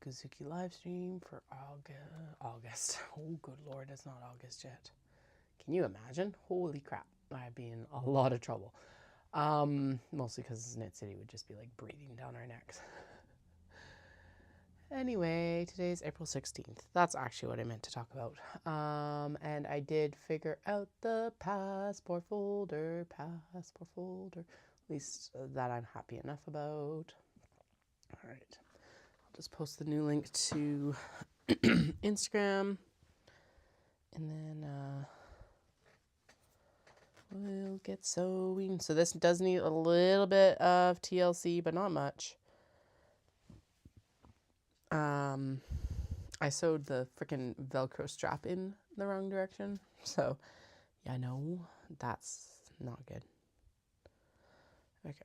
Mikuzuki live stream for August. Oh, good Lord, it's not August yet. Can you imagine? Holy crap. I'd be in a lot of trouble. Mostly because Knit City would just be like breathing down our necks. Anyway, today's April 16th. That's actually what I meant to talk about. And I did figure out the passport folder. At least that I'm happy enough about. All right. I'll just post the new link to Instagram. And then we'll get sewing. So this does need a little bit of TLC, but not much. I sewed the freaking Velcro strap in the wrong direction. So, yeah, no, that's not good. Okay.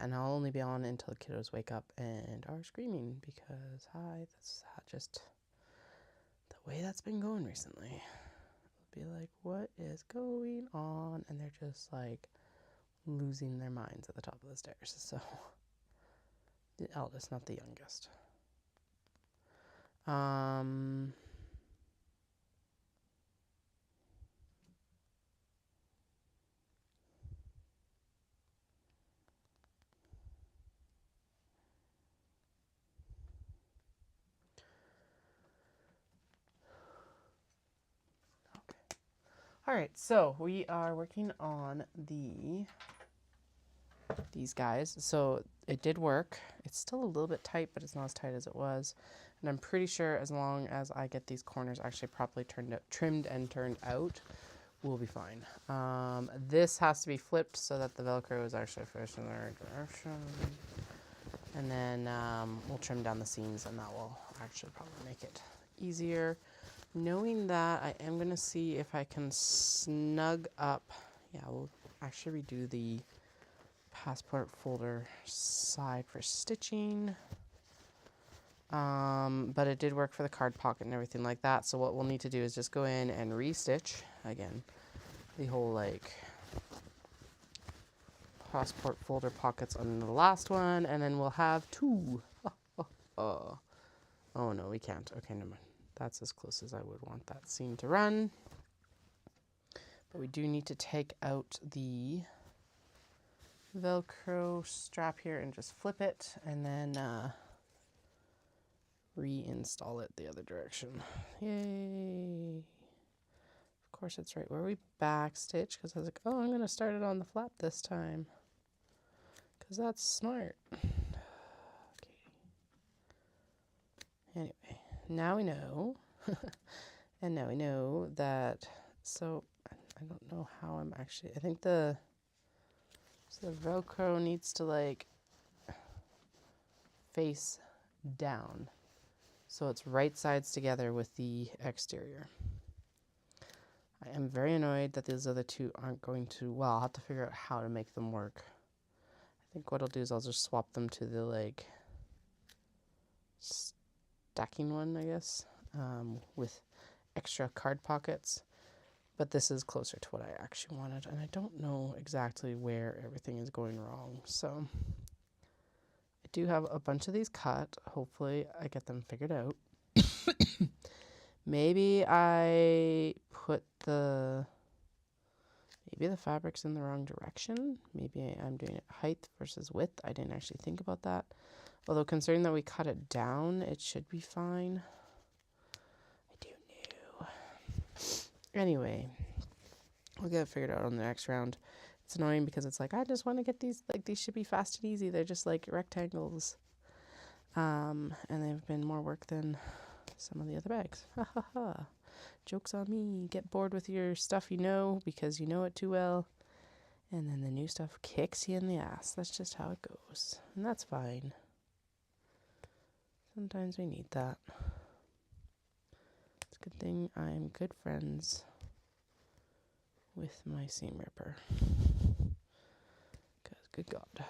And I'll only be on until the kiddos wake up and are screaming because that's just the way that's been going recently. It'll be like, what is going on? And they're just like losing their minds at the top of the stairs. So the eldest, not the youngest. All right, so we are working on these guys. So it did work. It's still a little bit tight, but it's not as tight as it was. And I'm pretty sure as long as I get these corners actually properly trimmed and turned out, we'll be fine. This has to be flipped so that the Velcro is actually facing the right direction. And then we'll trim down the seams, and that will actually probably make it easier. Knowing that, I am going to see if I can snug up. Yeah, we'll actually redo the passport folder side for stitching. But it did work for the card pocket and everything like that. So what we'll need to do is just go in and restitch again the whole like passport folder pockets on the last one, and then we'll have two. Oh no, we can't. Okay, never mind. That's as close as I would want that seam to run. But we do need to take out the Velcro strap here and just flip it, and then reinstall it the other direction. Yay! Of course, it's right where we backstitch, because I was like, oh, I'm going to start it on the flap this time, because that's smart. Okay. Anyway, now we know. And now we know that, so I don't know how I'm actually, I think the Velcro needs to like face down. So it's right sides together with the exterior. I am very annoyed that these other two aren't going to, well, I'll have to figure out how to make them work. I think what I'll do is I'll just swap them to the like stacking one, I guess, with extra card pockets. But this is closer to what I actually wanted, and I don't know exactly where everything is going wrong. So I do have a bunch of these cut. Hopefully I get them figured out. Maybe I put maybe the fabric's in the wrong direction. Maybe I'm doing it height versus width. I didn't actually think about that. Although considering that we cut it down, it should be fine. I do know. Anyway, we'll get it figured out on the next round. It's annoying because it's like, I just want to get these, like, these should be fast and easy. They're just like rectangles. And they've been more work than some of the other bags. Ha ha ha. Joke's on me. Get bored with your stuff you know because you know it too well. And then the new stuff kicks you in the ass. That's just how it goes. And that's fine. Sometimes we need that. It's a good thing I'm good friends with my seam ripper. Because, good God.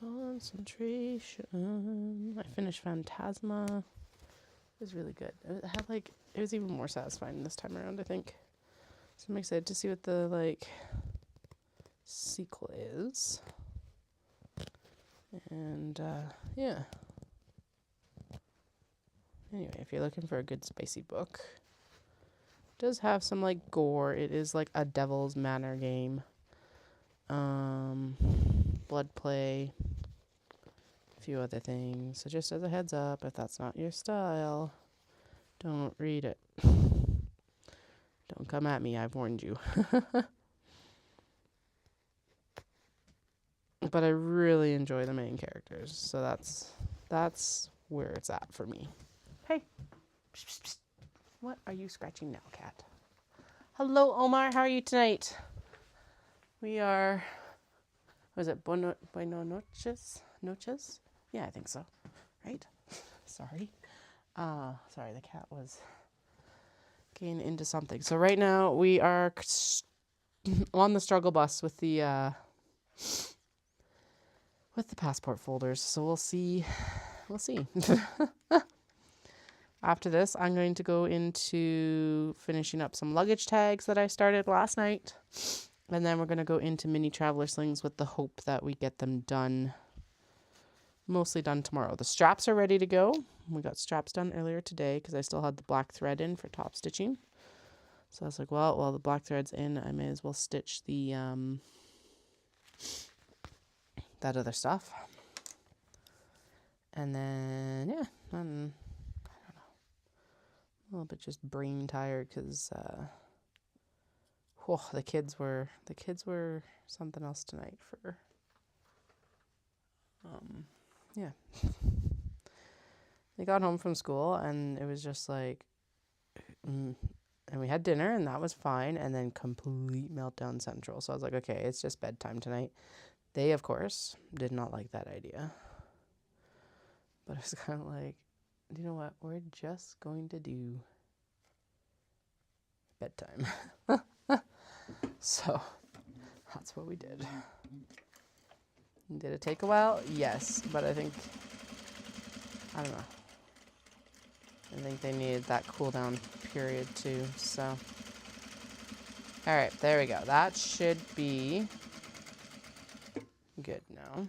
Concentration. I finished Phantasma. It was really good. It had like, it was even more satisfying this time around, I think. So I'm excited to see what the like sequel is. And yeah. Anyway, if you're looking for a good spicy book, it does have some like gore. It is like a Devil's Manor game. Blood play, a few other things. So just as a heads up, if that's not your style, don't read it. Don't come at me, I've warned you. But I really enjoy the main characters, so that's where it's at for me. Hey, psst, psst, psst. What are you scratching now, cat? Hello, Omar. How are you tonight? We are. Was it Buenos noches? Yeah, I think so. Right? Sorry. Sorry, the cat was getting into something. So right now we are on the struggle bus with the passport folders. So we'll see. We'll see. After this, I'm going to go into finishing up some luggage tags that I started last night. And then we're going to go into mini traveler slings with the hope that we get them done, mostly done tomorrow. The straps are ready to go. We got straps done earlier today because I still had the black thread in for top stitching. So I was like, well, while the black thread's in, I may as well stitch the that other stuff. And then, yeah, I don't know. A little bit just brain tired because the kids were something else tonight for yeah. They got home from school and it was just like and we had dinner and that was fine, and then complete meltdown central. So I was like, okay, it's just bedtime tonight. They of course did not like that idea, but it's kind of like, you know what, we're just going to do bedtime. So that's what we did. Did it take a while? Yes, but I don't know. I think they needed that cool down period too, so. All right, there we go. That should be good now.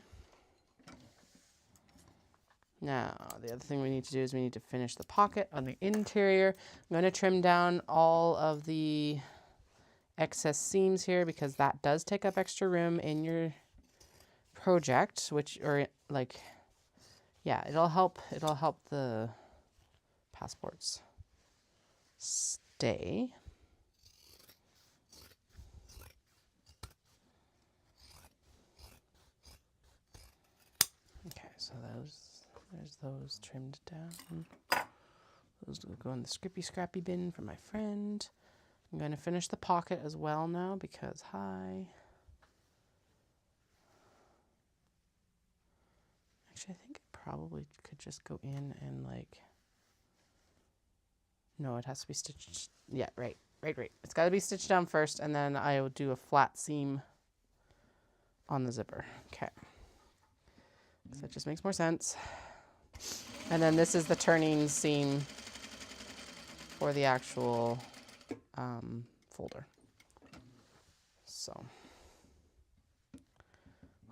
Now, the other thing we need to do is we need to finish the pocket on the interior. I'm going to trim down all of the excess seams here because that does take up extra room in your project, it'll help the passports stay. Okay, so there's those trimmed down. Those will go in the scrappy bin for my friend. I'm going to finish the pocket as well now because actually, I think it probably could just go in and no, it has to be stitched. Yeah, right. It's got to be stitched down first, and then I will do a flat seam on the zipper. Okay. So that just makes more sense. And then this is the turning seam for the actual folder. So,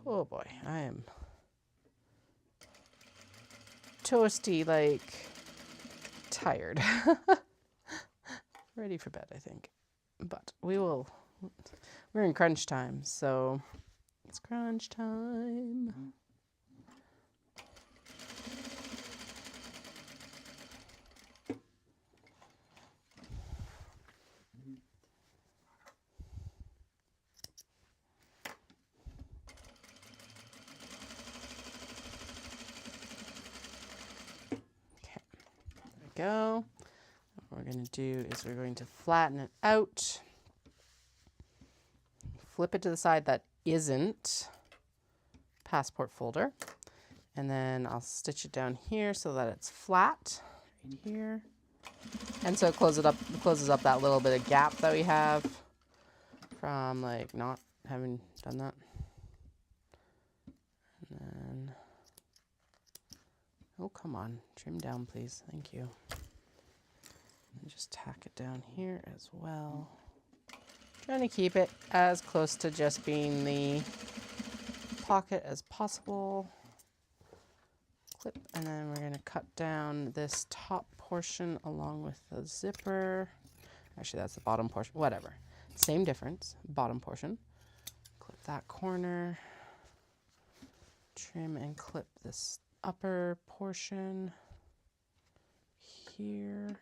oh boy, I am toasty, tired. Ready for bed, I think. But we're in crunch time, so it's crunch time. Go. What we're going to do is we're going to flatten it out, flip it to the side that isn't passport folder, and then I'll stitch it down here so that it's flat right here, and so it closes up that little bit of gap that we have from not having done that. And then Oh, come on. Trim down, please. Thank you. And just tack it down here as well. Trying to keep it as close to just being the pocket as possible. Clip, and then we're going to cut down this top portion along with the zipper. Actually, that's the bottom portion. Whatever. Same difference. Bottom portion. Clip that corner. Trim and clip this upper portion here.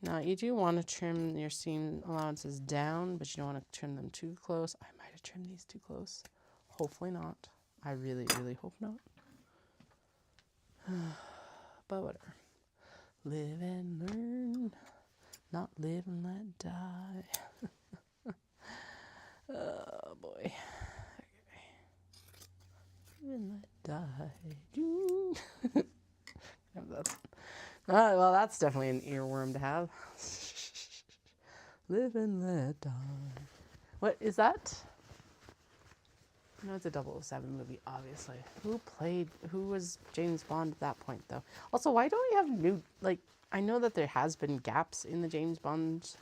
Now, you do want to trim your seam allowances down, but you don't want to trim them too close. I might have trimmed these too close. Hopefully not. I really, really hope not. But whatever. Live and learn. Not live and let die. Oh, boy. Okay. Live and let die. That's, well, that's definitely an earworm to have. Live and let die. What is that? No, it's a 007 movie, obviously. Who was James Bond at that point, though? Also, why don't we have new, like, I know that there has been gaps in the James Bond,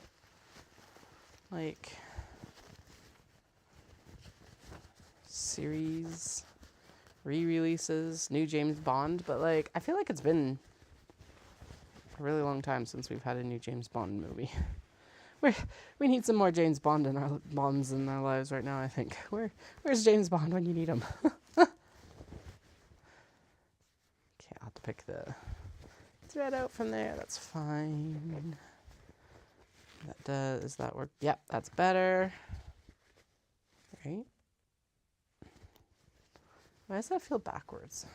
like, series, re-releases, new James Bond, but, like, I feel like it's been a really long time since we've had a new James Bond movie. We need some more James Bond in our Bonds in our lives right now, I think. Where's James Bond when you need him? Okay, I'll have to pick the thread out from there. That's fine. Does that work? Yep, that's better. Right. Why does that feel backwards?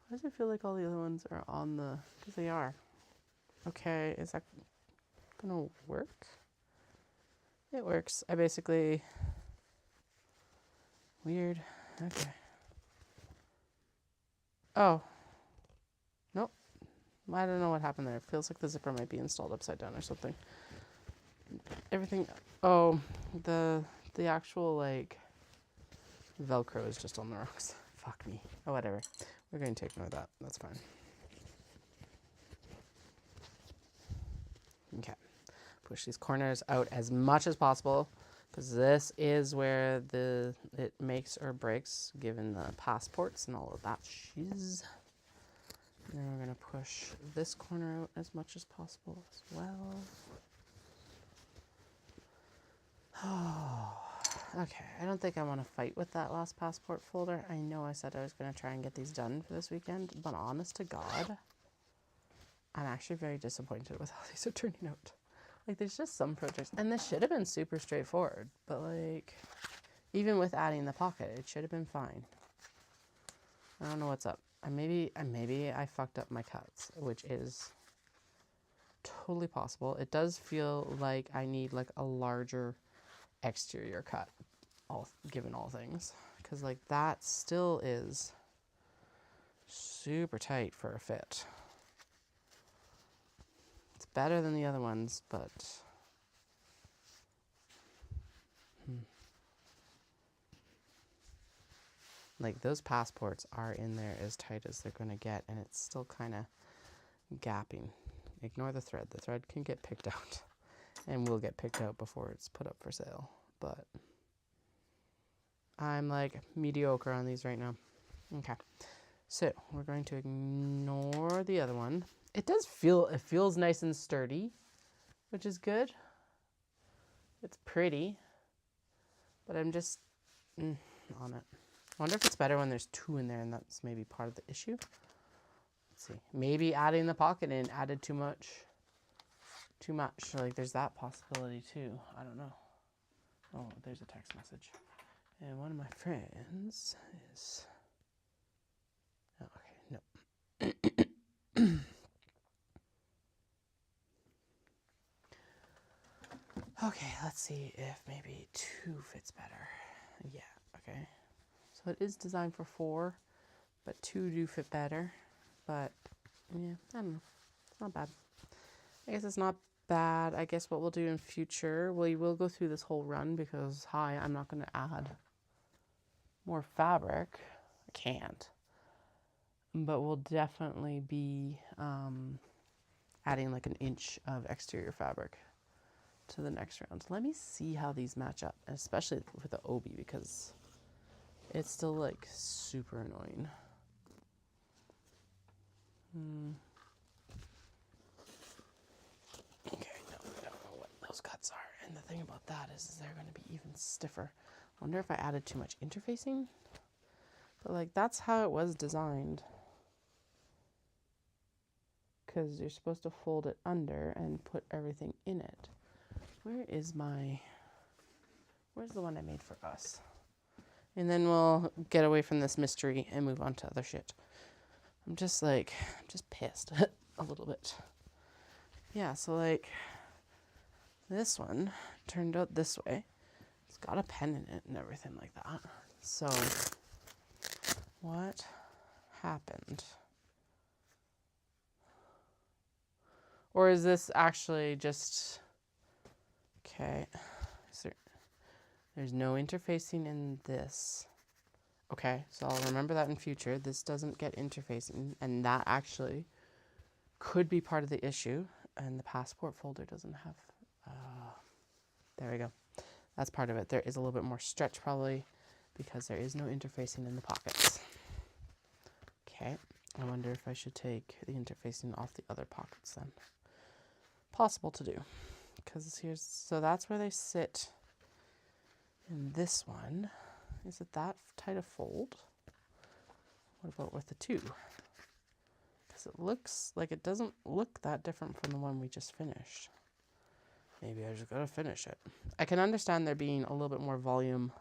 Why does it feel like all the other ones are on the... Because they are. Okay, is that gonna work? It works. I basically... Weird. Okay. Oh. Nope. I don't know what happened there. It feels like the zipper might be installed upside down or something. Everything... Oh, the actual, like, Velcro is just on the rocks. Fuck me. Oh, whatever. We're going to ignore that. That's fine. Okay. Push these corners out as much as possible, because this is where it makes or breaks, given the passports and all of that shiz. And then we're going to push this corner out as much as possible as well. Oh, okay. I don't think I want to fight with that last passport folder. I know I said I was going to try and get these done for this weekend, but honest to God, I'm actually very disappointed with how these are turning out. Like, there's just some projects, and this should have been super straightforward, but, like, even with adding the pocket, it should have been fine. I don't know what's up. Maybe I fucked up my cuts, which is totally possible. It does feel like I need, like, a larger exterior cut, given all things, because, like, that still is super tight for a fit. It's better than the other ones, but like, those passports are in there as tight as they're going to get, and it's still kind of gapping. Ignore the thread. The thread can get picked out, and will get picked out before it's put up for sale, but I'm, like, mediocre on these right now. Okay, so we're going to ignore the other one. It feels nice and sturdy, which is good. It's pretty, but I'm just on it. I wonder if it's better when there's two in there, and that's maybe part of the issue. Let's see. Maybe adding the pocket in added too much. Like, there's that possibility too. I don't know. Oh, there's a text message. And one of my friends is... Oh, okay, no. Okay, let's see if maybe 2 fits better. Yeah, okay. So it is designed for 4, but 2 do fit better. But, yeah, I don't know. It's not bad. I guess it's not bad. I guess what we'll do in future, we will go through this whole run because, I'm not going to add more fabric. I can't. But we'll definitely be adding like an inch of exterior fabric to the next round. Let me see how these match up, especially with the obi, because it's still like super annoying. Okay, no, I don't know what those cuts are. And the thing about that is they're going to be even stiffer. I wonder if I added too much interfacing. But like that's how it was designed. Because you're supposed to fold it under and put everything in it. Where's the one I made for us? And then we'll get away from this mystery and move on to other shit. I'm just pissed a little bit. Yeah, so like this one turned out this way. It's got a pen in it and everything like that. So what happened? Or is this actually just, okay, there's no interfacing in this. Okay, so I'll remember that in future. This doesn't get interfacing, and that actually could be part of the issue. And the passport folder doesn't have, there we go. That's part of it. There is a little bit more stretch probably because there is no interfacing in the pockets. Okay, I wonder if I should take the interfacing off the other pockets then. Possible to do, because so that's where they sit. And this one, is it that tight a fold? What about with the two? Because it looks like it doesn't look that different from the one we just finished. Maybe I just gotta finish it. I can understand there being a little bit more volume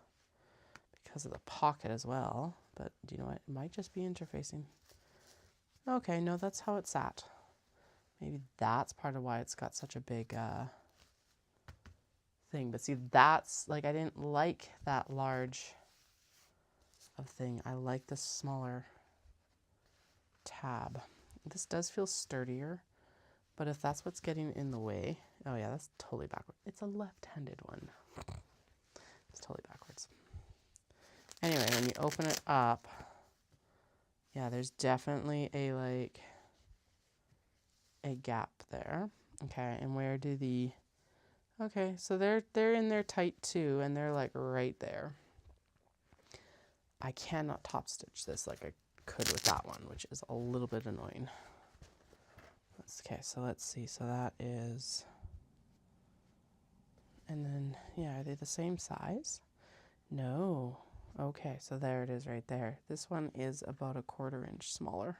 because of the pocket as well, but do you know what? It might just be interfacing. Okay, no, that's how it sat. Maybe that's part of why it's got such a big thing. But see, that's like, I didn't like that large of thing. I like the smaller tab. This does feel sturdier, but if that's what's getting in the way, oh yeah, that's totally backward. It's a left-handed one. It's totally backwards. Anyway, when you open it up, yeah, there's definitely a gap there. Okay, and where do the, okay, so they're in there tight too, and they're like right there. I cannot top stitch this like I could with that one, which is a little bit annoying. Okay, so let's see. So that is, and then yeah, are they the same size? No. Okay, so there it is right there. This one is about a 1/4 inch smaller.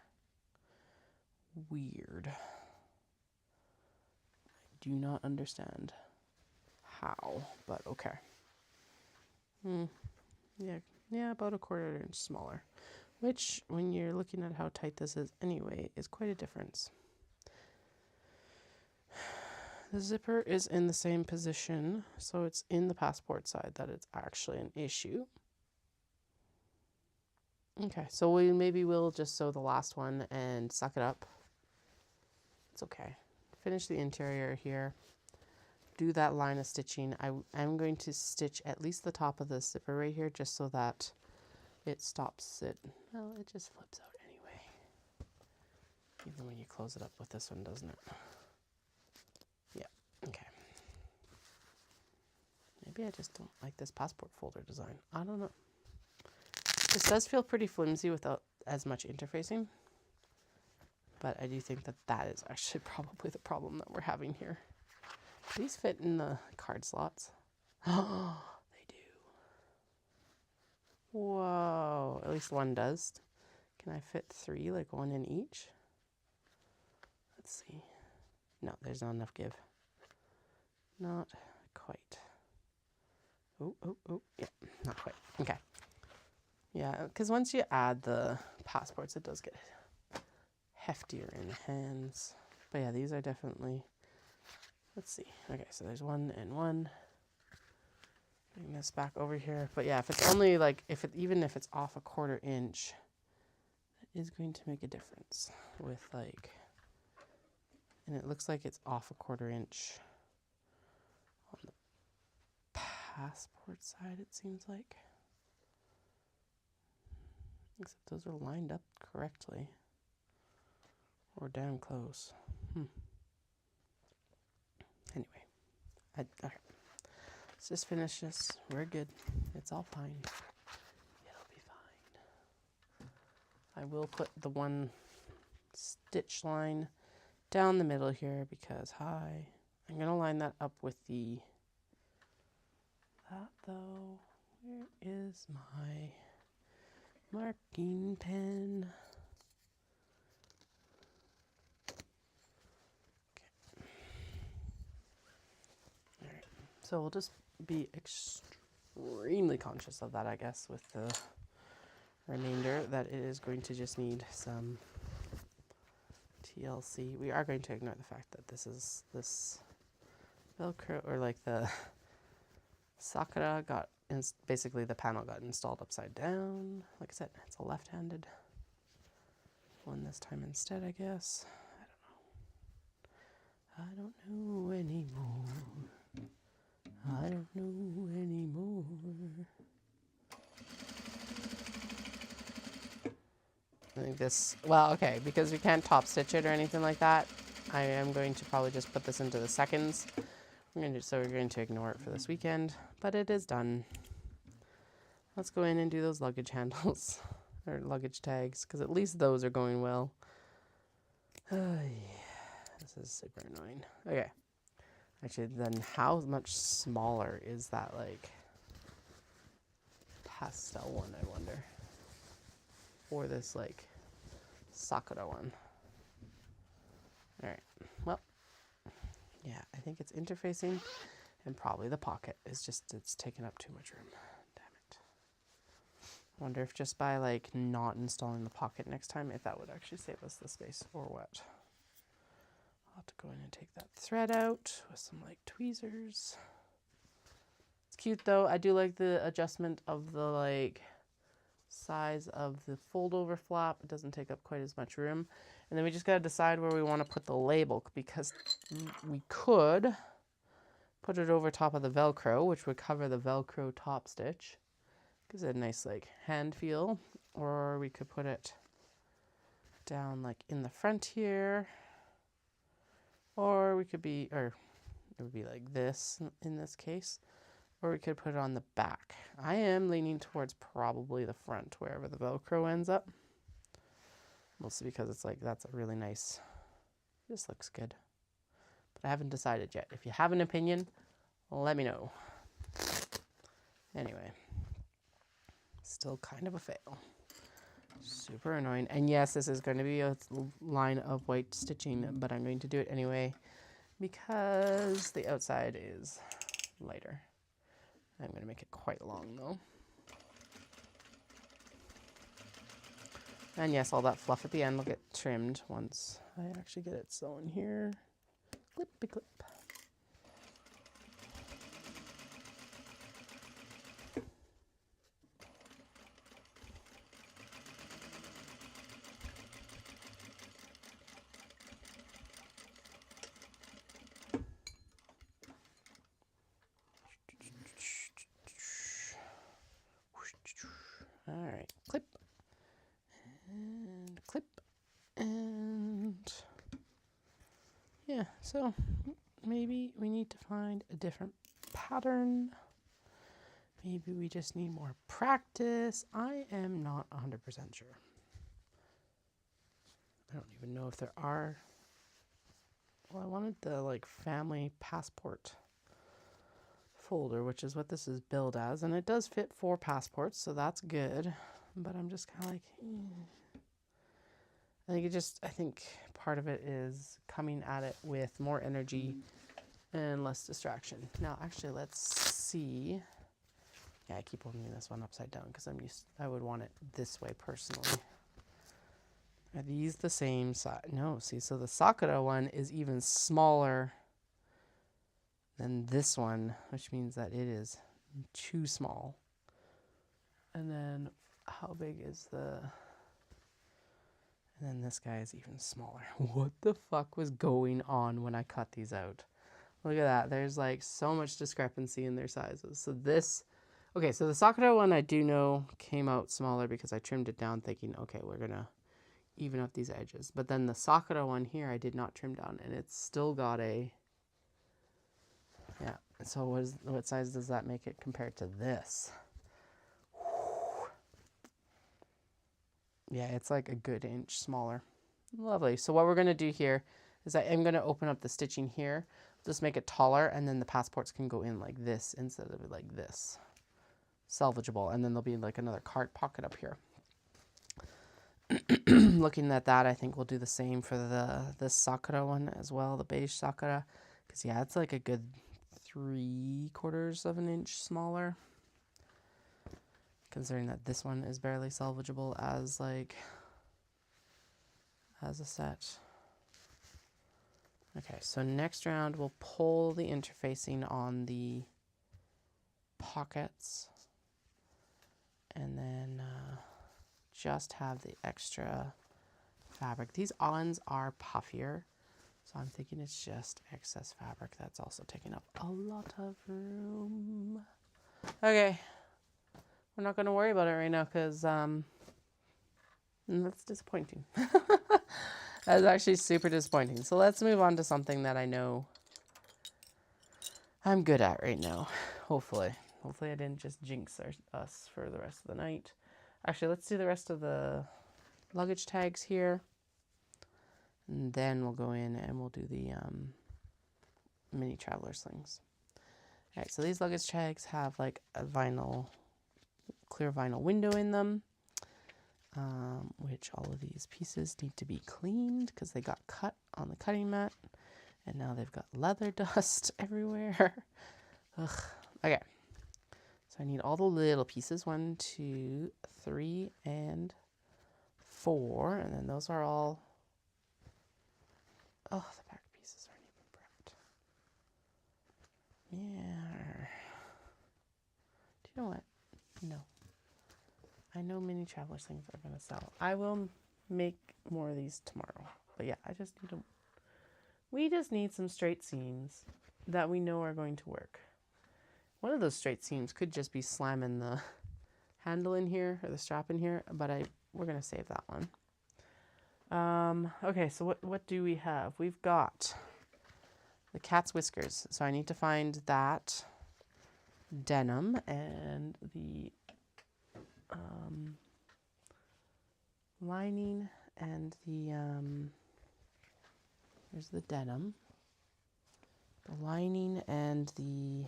Weird. Do not understand how, but okay. Yeah, about a 1/4 inch smaller, which when you're looking at how tight this is anyway is quite a difference. The zipper is in the same position, so it's in the passport side that it's actually an issue. Okay, so maybe we'll just sew the last one and suck it up. It's okay. Finish the interior here. Do that line of stitching. I'm going to stitch at least the top of the zipper right here just so that it stops it. Well, it just flips out anyway. Even when you close it up with this one, doesn't it? Yeah, okay. Maybe I just don't like this passport folder design. I don't know. This does feel pretty flimsy without as much interfacing. But I do think that that is actually probably the problem that we're having here. Do these fit in the card slots? Oh, they do. Whoa, at least one does. Can I fit 3, like one in each? Let's see. No, there's not enough give. Not quite. Oh, yeah, not quite. Okay. Yeah, because once you add the passports, it does get heftier in the hands. But yeah, these are definitely, let's see. Okay, so there's 1 and 1. Bring this back over here. But yeah, if it's only like, even if it's off a 1/4 inch, that is going to make a difference with like, and it looks like it's off a 1/4 inch on the passport side, it seems like. Except those are lined up correctly. Or damn close. Anyway. Okay. Let's just finish this. We're good. It's all fine. It'll be fine. I will put the one stitch line down the middle here because, I'm going to line that up with that though. Where is my marking pen? Okay. All right. So we'll just be extremely conscious of that, I guess, with the remainder, that it is going to just need some TLC. We are going to ignore the fact that this Velcro, or like the Sakura basically the panel got installed upside down. Like I said, it's a left-handed one this time instead, I guess. I don't know anymore. I don't know anymore. I think this, well, okay, because we can't top stitch it or anything like that, I am going to probably just put this into the seconds. We're going to ignore it for this weekend, but it is done. Let's go in and do those luggage handles, or luggage tags, because at least those are going well. Yeah, this is super annoying. Okay. Actually, then how much smaller is that, like, pastel one, I wonder? Or this, like, Sakura one. Alright, well, yeah, I think it's interfacing, and probably the pocket is just, it's taking up too much room. Damn it. I wonder if just by, like, not installing the pocket next time, if that would actually save us the space, or what. I'll have to go in and take that thread out with some, like, tweezers. It's cute, though. I do like the adjustment of the, like, size of the fold over flap. It doesn't take up quite as much room. And then we just got to decide where we want to put the label, because we could put it over top of the Velcro, which would cover the Velcro top stitch. Gives it a nice, like, hand feel. Or we could put it down, like, in the front here. Or it would be like this in this case. Or we could put it on the back. I am leaning towards probably the front, wherever the Velcro ends up. Mostly because it's like, that's a really nice, this looks good. But I haven't decided yet. If you have an opinion, let me know. Anyway, still kind of a fail. Super annoying. And yes, this is going to be a line of white stitching, but I'm going to do it anyway because the outside is lighter. I'm going to make it quite long though. And yes, all that fluff at the end will get trimmed once I actually get it sewn here. Clippy clip. All right, clip and clip, and yeah, so maybe we need to find a different pattern. Maybe we just need more practice. I am not 100% sure. I don't even know if there are. Well, I wanted the, like, family passport folder, which is what this is billed as, and it does fit 4 passports, so that's good. But I'm just kind of like, I think part of it is coming at it with more energy and less distraction. Now, actually, let's see. Yeah, I keep opening this one upside down because I would want it this way personally. Are these the same size? No, see, so the Sakura one is even smaller than this one, which means that it is too small. And then how big is and then this guy is even smaller. What the fuck was going on when I cut these out? Look at that. There's, like, so much discrepancy in their sizes. So this, Okay, so the Sakura one I do know came out smaller because I trimmed it down thinking, okay, we're going to even up these edges. But then the Sakura one here I did not trim down, and it's still got a, yeah. So what size does that make it compared to this? Yeah, it's like a good inch smaller. Lovely. So what we're going to do here is I am going to open up the stitching here, just make it taller, and then the passports can go in like this instead of like this. Salvageable, and then there'll be like another card pocket up here. Looking at that, I think we'll do the same for this Sakura one as well, the beige Sakura, because yeah, it's like a good 3/4 of an inch smaller, considering that this one is barely salvageable as a set. Okay, so next round we'll pull the interfacing on the pockets, and then just have the extra fabric. These ons are puffier, so I'm thinking it's just excess fabric that's also taking up a lot of room. Okay, we're not going to worry about it right now because that's disappointing. That's actually super disappointing. So let's move on to something that I know I'm good at right now. Hopefully I didn't just jinx us for the rest of the night. Actually, let's do the rest of the luggage tags here, and then we'll go in and we'll do the mini traveler slings. All right, so these luggage tags have like a clear vinyl window in them, which all of these pieces need to be cleaned because they got cut on the cutting mat, and now they've got leather dust everywhere. Ugh. Okay, so I need all the little pieces, 1, 2, 3, and 4, and then those are all, oh, the back pieces aren't even prepped. Yeah. Do you know what? No. I know mini traveler things are going to sell. I will make more of these tomorrow. But yeah, we just need some straight seams that we know are going to work. One of those straight seams could just be slamming the handle in here or the strap in here, but we're going to save that one. Okay, so what do we have? We've got the cat's whiskers. So I need to find that denim and the lining and the here's the denim, the lining and the,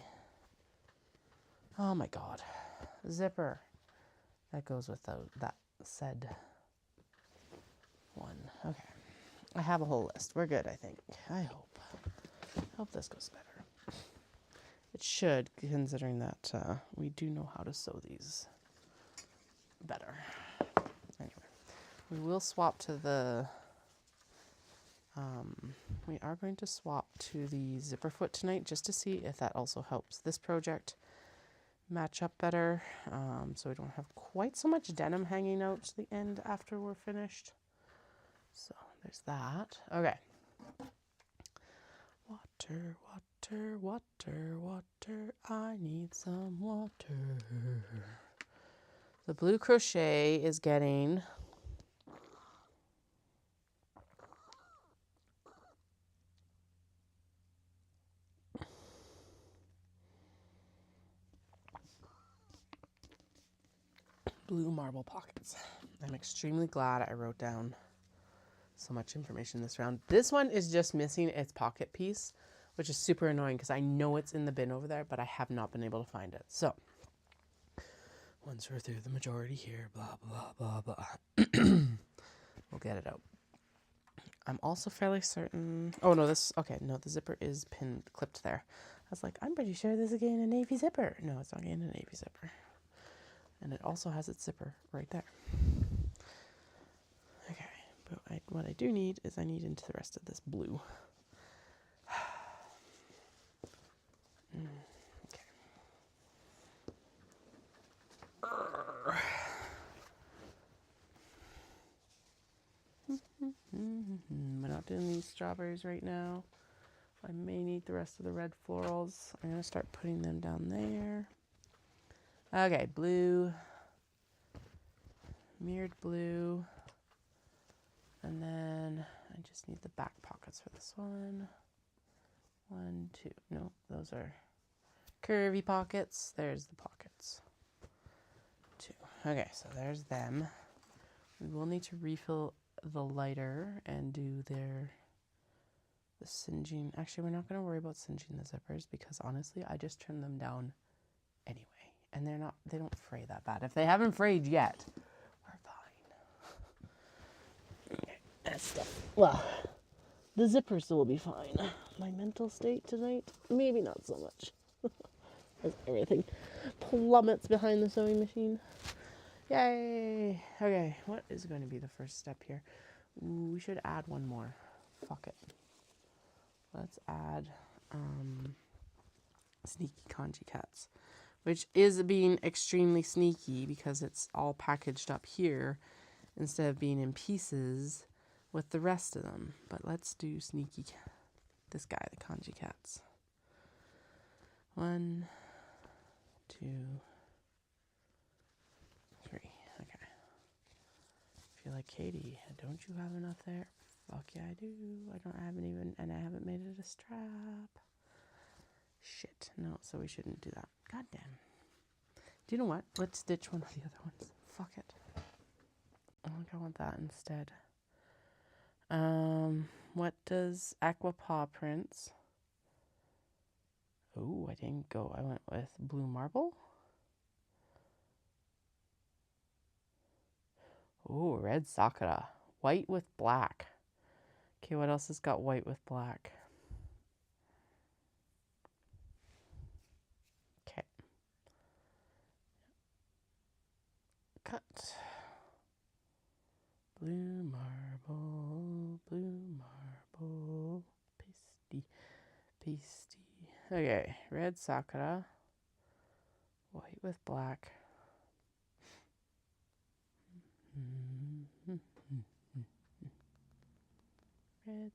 oh my god, zipper that goes with that said one. Okay, I have a whole list. We're good, I think. I hope this goes better. It should, considering that we do know how to sew these better. Anyway, we will swap to the we are going to swap to the zipper foot tonight just to see if that also helps this project match up better, so we don't have quite so much denim hanging out to the end after we're finished. So there's that. Okay. Water, water, water, water, I need some water. The blue crochet is getting blue marble pockets. I'm extremely glad I wrote down so much information this round. This one is just missing its pocket piece, which is super annoying because I know it's in the bin over there, but I have not been able to find it. So once we're through the majority here, blah, blah, blah, blah, we'll get it out. I'm also fairly certain, oh no, no, the zipper is clipped there. I was like, I'm pretty sure this is getting a navy zipper. No, it's not getting a navy zipper. And it also has its zipper right there. Okay, but what I do need is I need into the rest of this blue. Okay. We're not doing these strawberries right now. I may need the rest of the red florals. I'm going to start putting them down there. Okay, blue. Mirrored blue. And then I just need the back pockets for this one. 1, 2. No, those are curvy pockets. There's the pockets. 2. Okay, so there's them. We will need to refill the lighter and do the singeing. Actually, we're not going to worry about singeing the zippers because honestly, I just turned them down anyway. And they don't fray that bad. If they haven't frayed yet, we're fine. Okay, that's stuff. Well, the zippers will be fine. My mental state tonight, maybe not so much. As everything plummets behind the sewing machine. Yay! Okay, what is going to be the first step here? Ooh, we should add one more. Fuck it. Let's add Sneaky Kanji Cats, which is being extremely sneaky because it's all packaged up here instead of being in pieces with the rest of them. But let's do this guy, the Kanji Cats. 1, 2, 3. Okay. I feel like, Katie, don't you have enough there? Fuck yeah, I do. I haven't made it a strap. Shit. No, so we shouldn't do that. God damn. Do you know what? Let's stitch one of the other ones. Fuck it. I think I want that instead. What does Aqua Paw prints? Oh, I didn't go. I went with blue marble. Oh, red sakura. White with black. Okay, what else has got white with black? Okay. Cut. Blue marble, pasty. Okay, red sakura, white with black. Red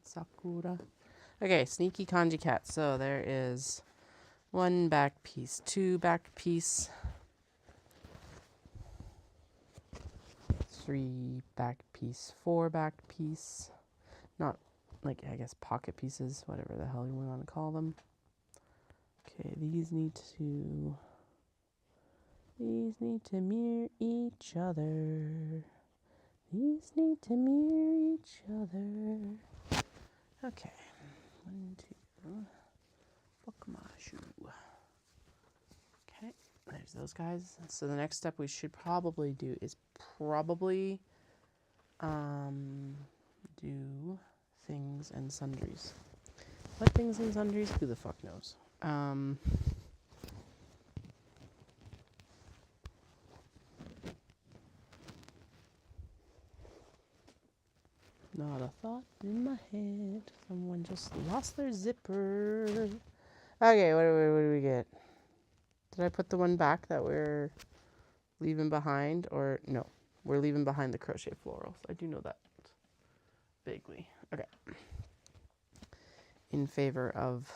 sakura. Okay, Sneaky Kanji Cat. So there is 1 back piece, 2 back piece, 3 back piece, 4 back piece. Not like, I guess, pocket pieces, whatever the hell you want to call them. Okay, these need to mirror each other. These need to mirror each other. Okay, 1, 2. Fuck my shoe. Okay, there's those guys. So the next step we should probably do is do things and sundries. What things and sundries? Who the fuck knows? Not a thought in my head. Someone just lost their zipper. Okay, what do we get? Did I put the one back that we're leaving behind? Or no, we're leaving behind the crochet florals. I do know that vaguely. Okay. In favor of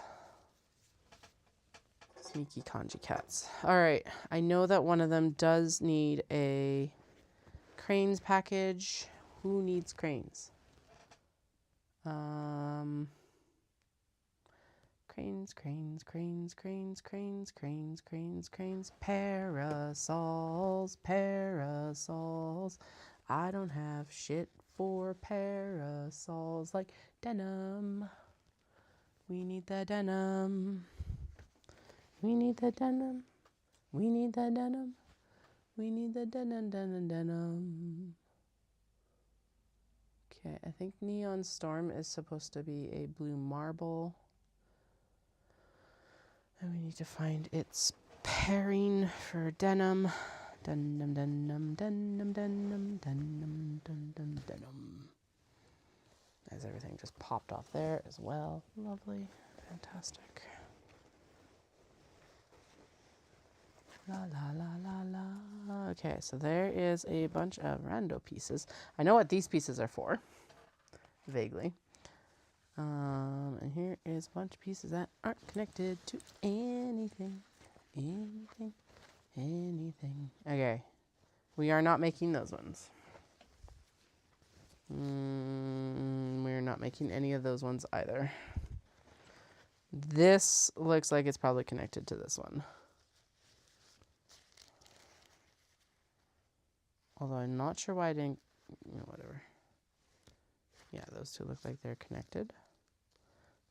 Sneaky Kanji Cats. All right, I know that one of them does need a cranes package. Who needs cranes? Cranes. Parasols. I don't have shit for parasols like denim. We need the denim. We need the denim. Denim. Okay, I think Neon Storm is supposed to be a blue marble. And we need to find its pairing for denim. Denim. As everything just popped off there as well. Lovely. Fantastic. La. Okay, so there is a bunch of rando pieces. I know what these pieces are for. Vaguely. And here is a bunch of pieces that aren't connected to anything. anything, anything. Okay. We are not making those ones. We're not making any of those ones either. This looks like it's probably connected to this one. Although I'm not sure why I didn't, whatever. Yeah, those two look like they're connected.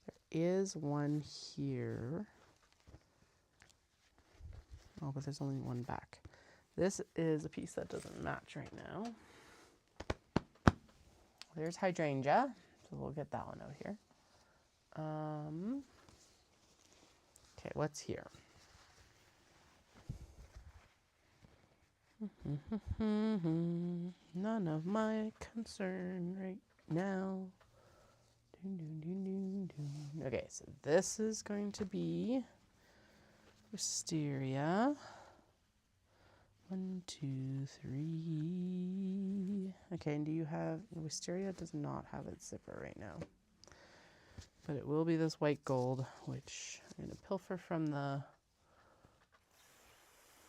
There is one here. Oh, but there's only one back. This is a piece that doesn't match right now. There's hydrangea, so we'll get that one out here. Okay, what's here? None of my concern right now. Okay, so this is going to be wisteria. 1, 2, 3. Okay, and do you have... Wisteria does not have its zipper right now. But it will be this white gold, which I'm going to pilfer from the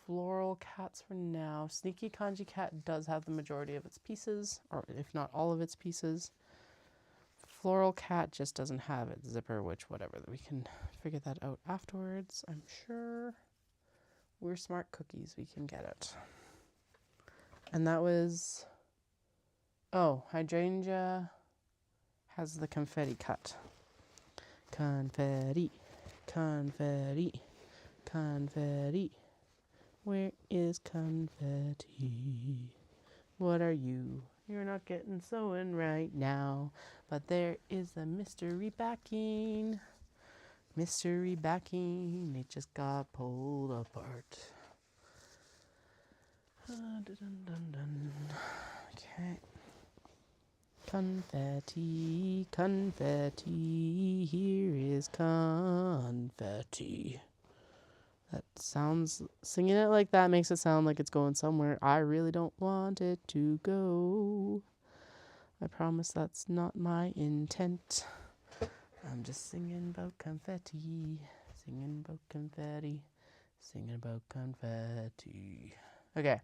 floral cats for now. Sneaky Kanji Cat does have the majority of its pieces, or if not all of its pieces. Floral Cat just doesn't have its zipper, which whatever. We can figure that out afterwards, I'm sure. We're smart cookies, we can get it. And that was... Oh, hydrangea has the confetti cut. Confetti, confetti, confetti. Where is confetti? What are you? You're not getting sewn right now. But there is a mystery backing. Mystery backing. It just got pulled apart. Okay. Confetti, confetti, here is confetti. That sounds, singing it like that makes it sound like it's going somewhere I really don't want it to go. I promise that's not my intent. I'm just singing about confetti, singing about confetti, singing about confetti. Okay.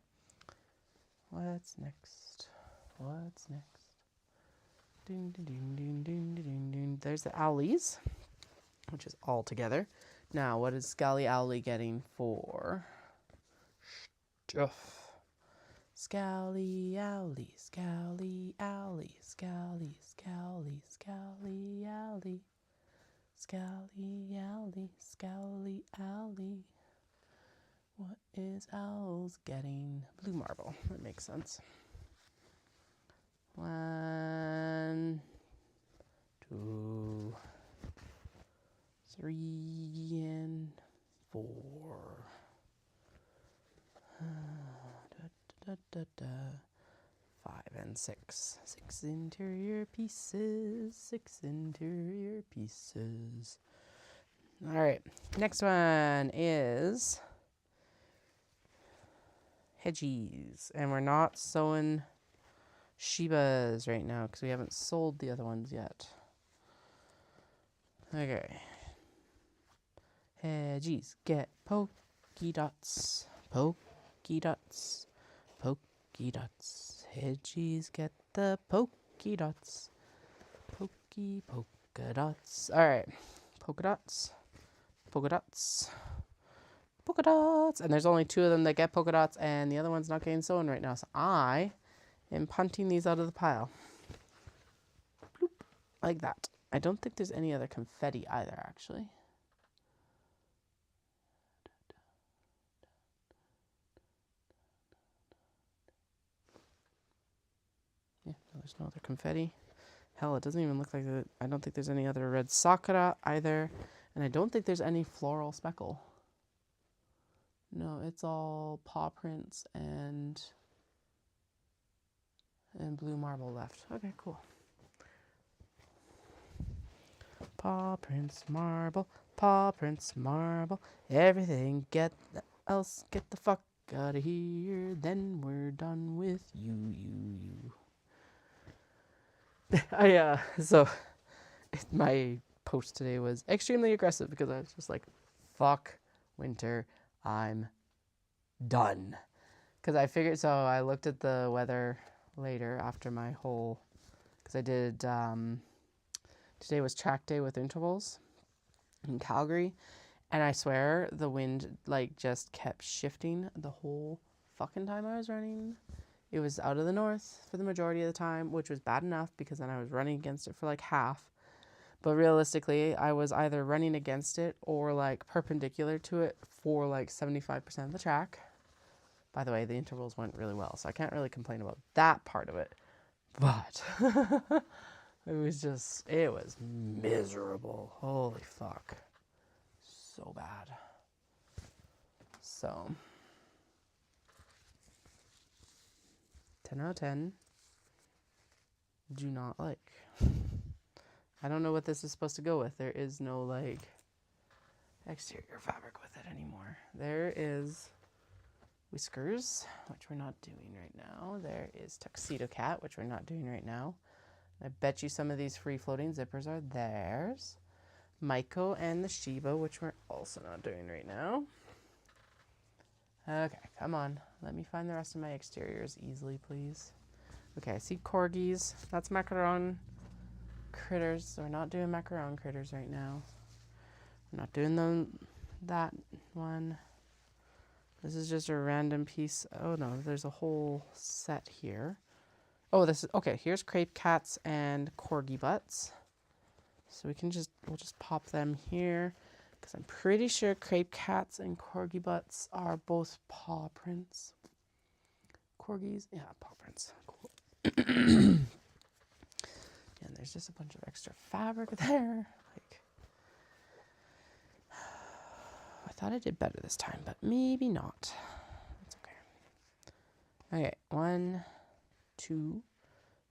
What's next? What's next? Ding, ding, ding, ding, ding, ding, ding. There's the owlies, which is all together. Now, what is Scally Owly getting for stuff? Scally Owly, Scally Owly, Scally, Scally, Scally Owly, Scally Owly, Scally Owly. What is Owls getting? Blue marble. That makes sense. 1, 2, 3, and 4. 5 and 6. 6 interior pieces. 6 interior pieces. All right. Next one is hedgies. And we're not sewing Shibas right now because we haven't sold the other ones yet. Okay. Hedgies get pokey dots. Pokey dots. Pokey dots. Hedgies get the pokey dots. Pokey polka dots. All right. Polka dots. Polka dots. Polka dots. And there's only 2 of them that get polka dots, and the other one's not getting sewn right now. So I am punting these out of the pile. Bloop. Like that. I don't think there's any other confetti either, actually. Yeah, there's no other confetti. Hell, it doesn't even look like it. I don't think there's any other red sakura either. And I don't think there's any floral speckle. No, it's all paw prints and blue marble left. Okay, cool. Paw prints, marble, paw prints, marble. Everything else get the fuck out of here. Then we're done with you. So my post today was extremely aggressive because I was just like, fuck winter. I'm done. Because I figured, so I looked at the weather later after my whole, because I did, today was track day with intervals in Calgary. And I swear the wind like just kept shifting the whole fucking time I was running. It was out of the north for the majority of the time, which was bad enough because then I was running against it for like half. But realistically, I was either running against it or like perpendicular to it for like 75% of the track. By the way, the intervals went really well, so I can't really complain about that part of it. But it was miserable. Holy fuck. So bad. So 10 out of 10. Do not like. I don't know what this is supposed to go with. There is no like exterior fabric with it anymore. There is whiskers, which we're not doing right now. There is tuxedo cat, which we're not doing right now. I bet you some of these free floating zippers are theirs. Maiko and the Shiba, which we're also not doing right now. Okay, come on. Let me find the rest of my exteriors easily, please. Okay, I see corgis. That's macaron critters. So we're not doing macaron critters right now. We're not doing that one. This is just a random piece. Oh no, there's a whole set here. Oh, this is, okay, here's crepe cats and corgi butts. So we'll just pop them here because I'm pretty sure crepe cats and corgi butts are both paw prints. Corgis, yeah, paw prints. Cool. And there's just a bunch of extra fabric there. Like, I thought I did better this time, but maybe not. That's okay. Okay, 1, 2,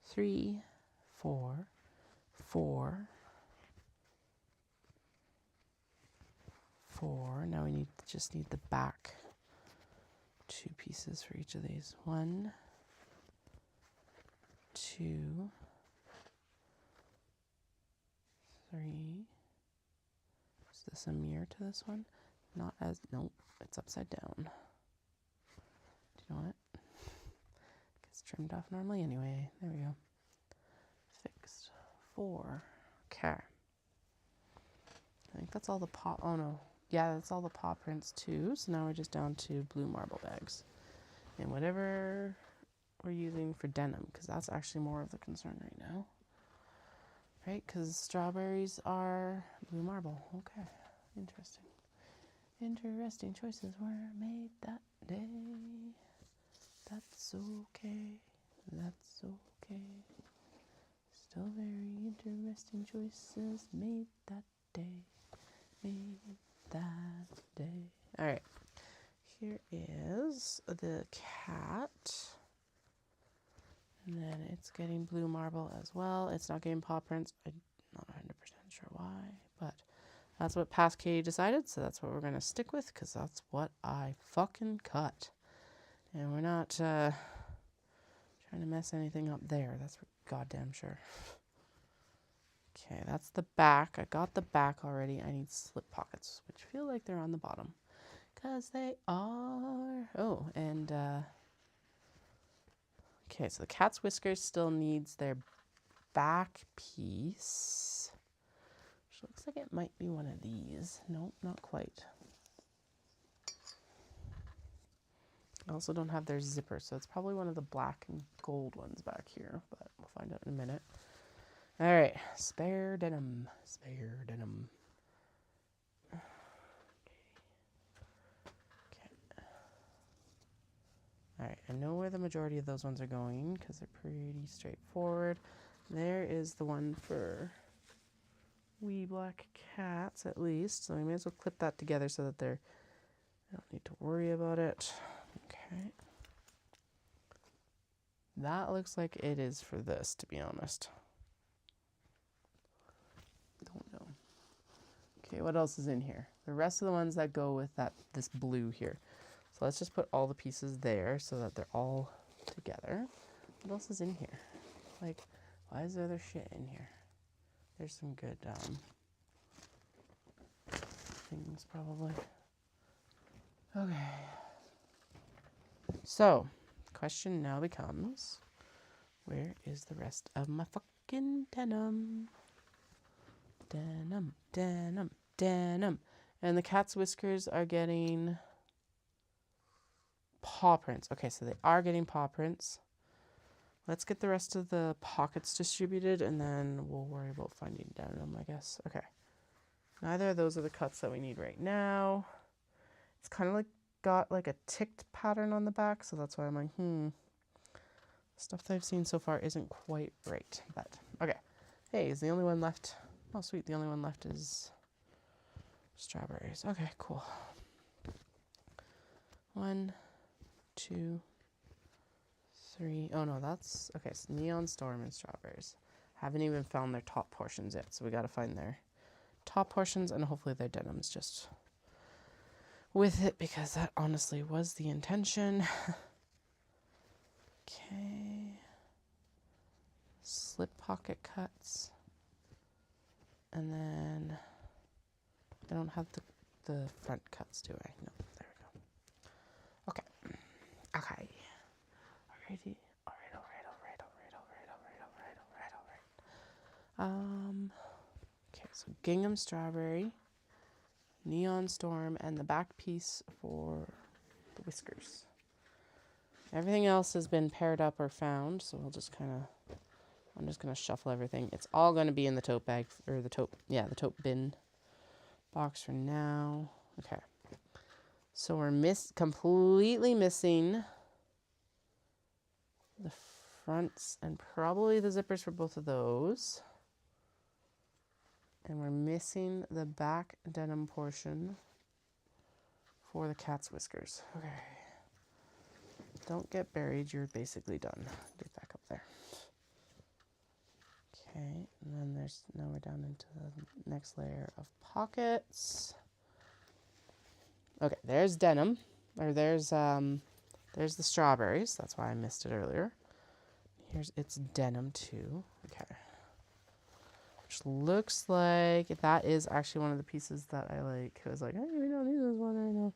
3, 4, 4. Now we just need the back 2 pieces for each of these. 1, 2, 3. Is this a mirror to this one? Not as, nope, it's upside down. Do you know what? Gets trimmed off normally anyway. There we go. Fixed. 4. Okay. I think that's all the paw, oh no. Yeah, that's all the paw prints too. So now we're just down to blue marble bags. And whatever we're using for denim, because that's actually more of the concern right now. Right, because strawberries are blue marble. Okay, interesting. Interesting choices were made that day. That's okay. That's okay. Still very interesting choices made that day. Made that day. All right. Here is the cat. And then it's getting blue marble as well. It's not getting paw prints. I'm not 100% sure why, but that's what Pancake decided, so that's what we're going to stick with, because that's what I fucking cut. And we're not trying to mess anything up there. That's for goddamn sure. Okay, that's the back. I got the back already. I need slip pockets, which feel like they're on the bottom, because they are. Oh, and okay, so the cat's whiskers still needs their back piece, which looks like it might be one of these. Nope, not quite. I also don't have their zipper, so it's probably one of the black and gold ones back here, but we'll find out in a minute. All right, spare denim, spare denim. Okay. All right, I know where the majority of those ones are going because they're pretty straightforward. There is the one for wee black cats, at least. So we may as well clip that together so that I don't need to worry about it. Okay. That looks like it is for this, to be honest. Don't know. Okay, what else is in here? The rest of the ones that go with this blue here. So let's just put all the pieces there so that they're all together. What else is in here? Like, why is there other shit in here? There's some good things probably. Okay. So, question now becomes, where is the rest of my fucking denim? Denim, denim, denim. And the cat's whiskers are getting paw prints. Okay, so they are getting paw prints. Let's get the rest of the pockets distributed, and then we'll worry about finding denim, I guess. Okay. Neither of those are the cuts that we need right now. It's kind of like got like a ticked pattern on the back, so that's why I'm like, stuff that I've seen so far isn't quite right. But okay. Hey, is the only one left? Oh, sweet. The only one left is strawberries. Okay, cool. 1, 2, 3. Oh no, that's okay. So Neon Storm and strawberries. Haven't even found their top portions yet, so we got to find their top portions, and hopefully their denim's just with it, because that honestly was the intention. Okay. Slip pocket cuts. And then I don't have the front cuts, do I? No, there we go. Okay. Okay. Alrighty. Alright. Okay, so gingham strawberry, neon storm, and the back piece for the whiskers. Everything else has been paired up or found, so we'll just I'm just going to shuffle everything. It's all going to be in the tote bag, or the tote bin box for now. Okay. So we're completely missing the fronts and probably the zippers for both of those. And we're missing the back denim portion for the cat's whiskers. Okay. Don't get buried. You're basically done. Get back up there. Okay. And then now we're down into the next layer of pockets. Okay. There's denim. Or there's the strawberries. That's why I missed it earlier. It's denim too. Okay. Which looks like that is actually one of the pieces that I like. I was like, hey, we don't need this one right now.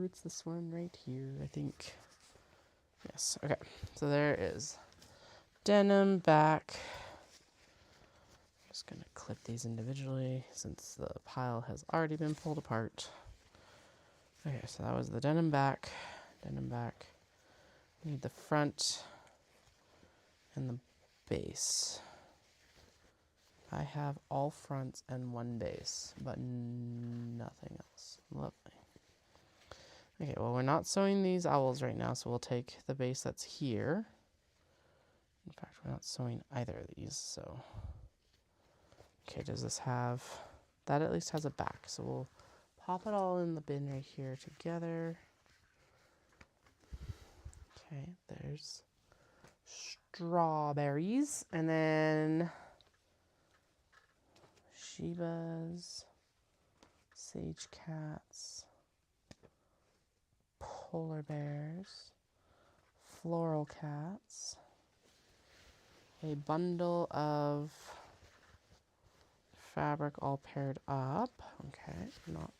It's this one right here, I think. Yes, okay. So there is denim back. I'm just going to clip these individually since the pile has already been pulled apart. Okay, so that was the denim back. Denim back. We need the front and the base. I have all fronts and one base, but nothing else. Lovely. Okay, well, we're not sewing these owls right now, so we'll take the base that's here. In fact, we're not sewing either of these, so. Okay, does this have, that at least has a back, so we'll pop it all in the bin right here together. Okay, there's strawberries, and then Shibas, sage cats, polar bears, floral cats, a bundle of fabric all paired up. Okay, not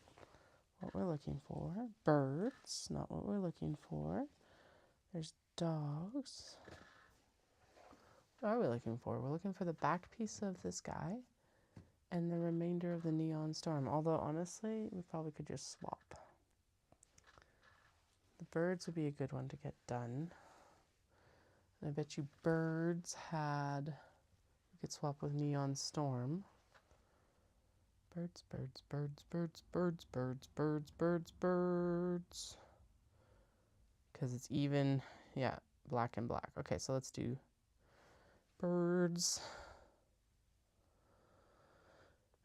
what we're looking for. Birds, not what we're looking for. There's dogs. What are we looking for? We're looking for the back piece of this guy and the remainder of the neon storm. Although, honestly, we probably could just swap. The birds would be a good one to get done. And I bet you birds had, we could swap with neon storm. Birds, birds, birds, birds, birds, birds, birds, birds, birds. Because it's even, yeah, black and black. Okay, so let's do birds.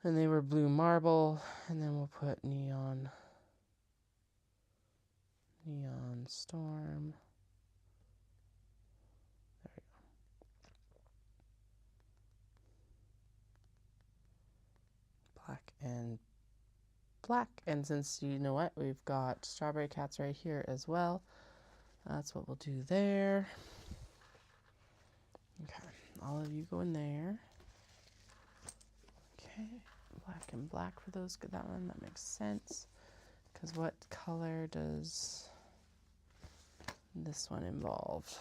And they were blue marble. And then we'll put neon storm. There we go. Black and black. And since you know what, we've got strawberry cats right here as well. That's what we'll do there. Okay, all of you go in there. Okay, black and black for those. That one, that makes sense. Because what color does this one involve?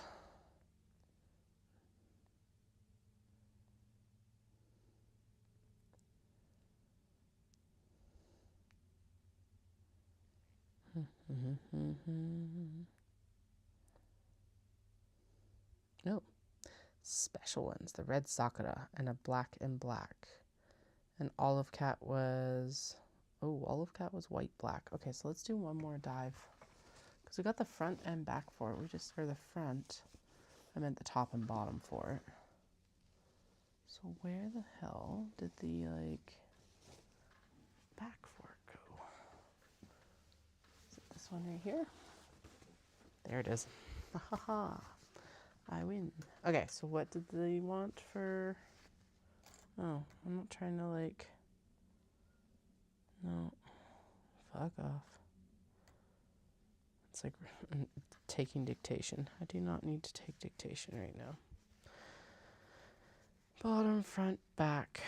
No. Special ones. The red Sakura and a black and black. And Olive Cat was... Oh, Olive Cat was white black. Okay, so let's do one more dive. Because we got the front and back for it. We just... Or the front. I meant the top and bottom for it. So where the hell did the, like... back for it go? Is it this one right here? There it is. Ha ha ha. I win. Okay, so what did they want for... Oh, I'm not trying to, like... No. Fuck off. It's like taking dictation. I do not need to take dictation right now. Bottom, front, back.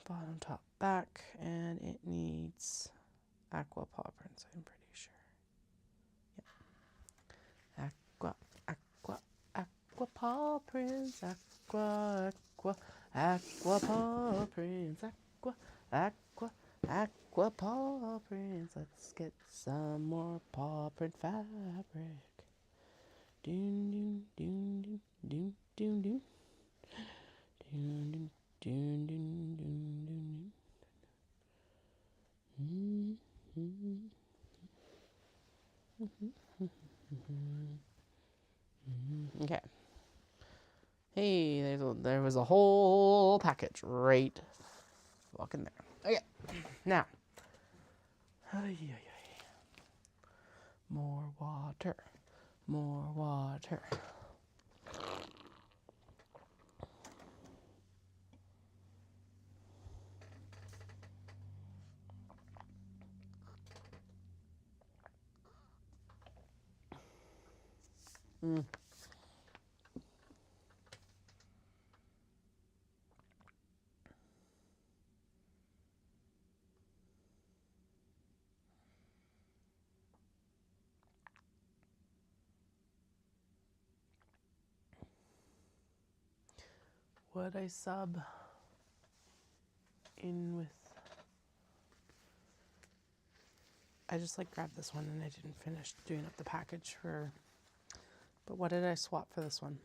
Bottom, top, back. And it needs aqua paw prints, I'm pretty sure. Yeah. Aqua paw prints. Aqua paw prints. Aqua paw prints. Let's get some more paw print fabric. Doon doon doon doon doon doon doon doon doon doon doon. Okay. Hey, there was a whole package right fucking there. Okay, now. More water. More water. Would I sub in with... I just like grabbed this one and I didn't finish doing up the package for... But what did I swap for this one?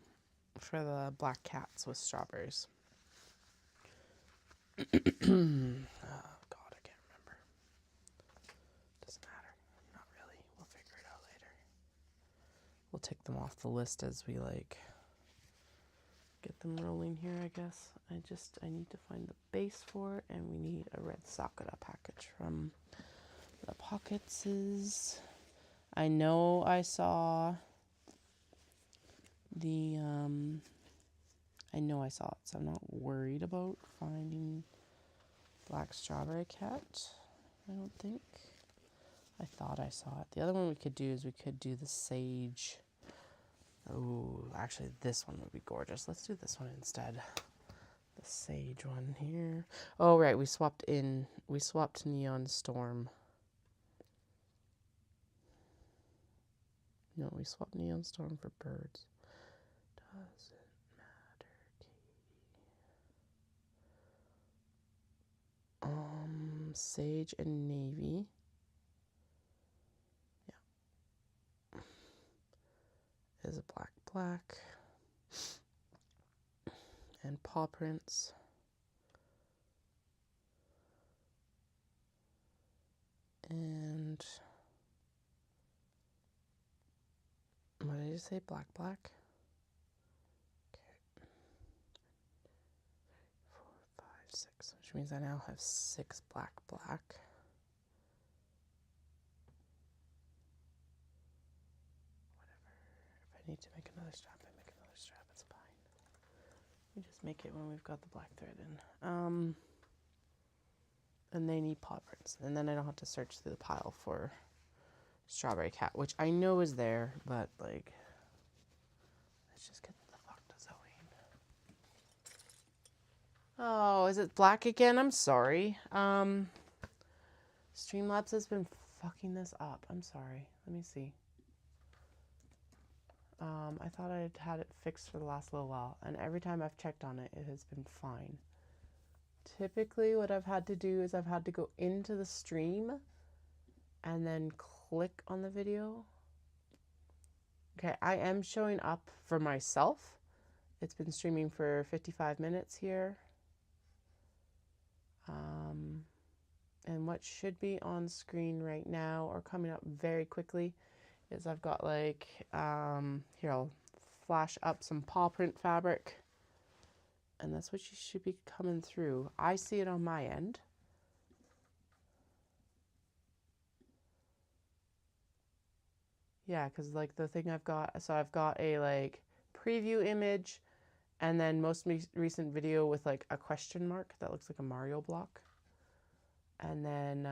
For the black cats with strawberries. Oh God, I can't remember. Doesn't matter. Not really. We'll figure it out later. We'll take them off the list as we like... get them rolling here, I guess. I need to find the base for it, and we need a red Sakura package from the Pocketses. I know I saw the, so I'm not worried about finding Black Strawberry Cat, I don't think. I thought I saw it. The other one we could do is we could do the Sage. Oh, actually, this one would be gorgeous. Let's do this one instead. The Sage one here. Oh, right. We swapped Neon Storm. No, we swapped Neon Storm for birds. Doesn't matter, Katie. Sage and Navy. Is a black and paw prints and what did I just say? Black. Okay. 4, 5, 6, which means I now have 6 black. Need to make another strap, I make another strap, it's fine. We just make it when we've got the black thread in. And they need paw prints. And then I don't have to search through the pile for Strawberry Cat, which I know is there, but like, let's just get the fuck to sewing. Oh, is it black again? I'm sorry. Streamlabs has been fucking this up. I'm sorry. Let me see. I thought I had it fixed for the last little while, and every time I've checked on it, it has been fine. Typically, what I've had to do is I've had to go into the stream and then click on the video. Okay, I am showing up for myself. It's been streaming for 55 minutes here. And what should be on screen right now or coming up very quickly is I've got like, here I'll flash up some paw print fabric. And that's what you should be coming through. I see it on my end. Yeah, because like the thing I've got, so I've got a like preview image and then most recent video with like a question mark that looks like a Mario block. And then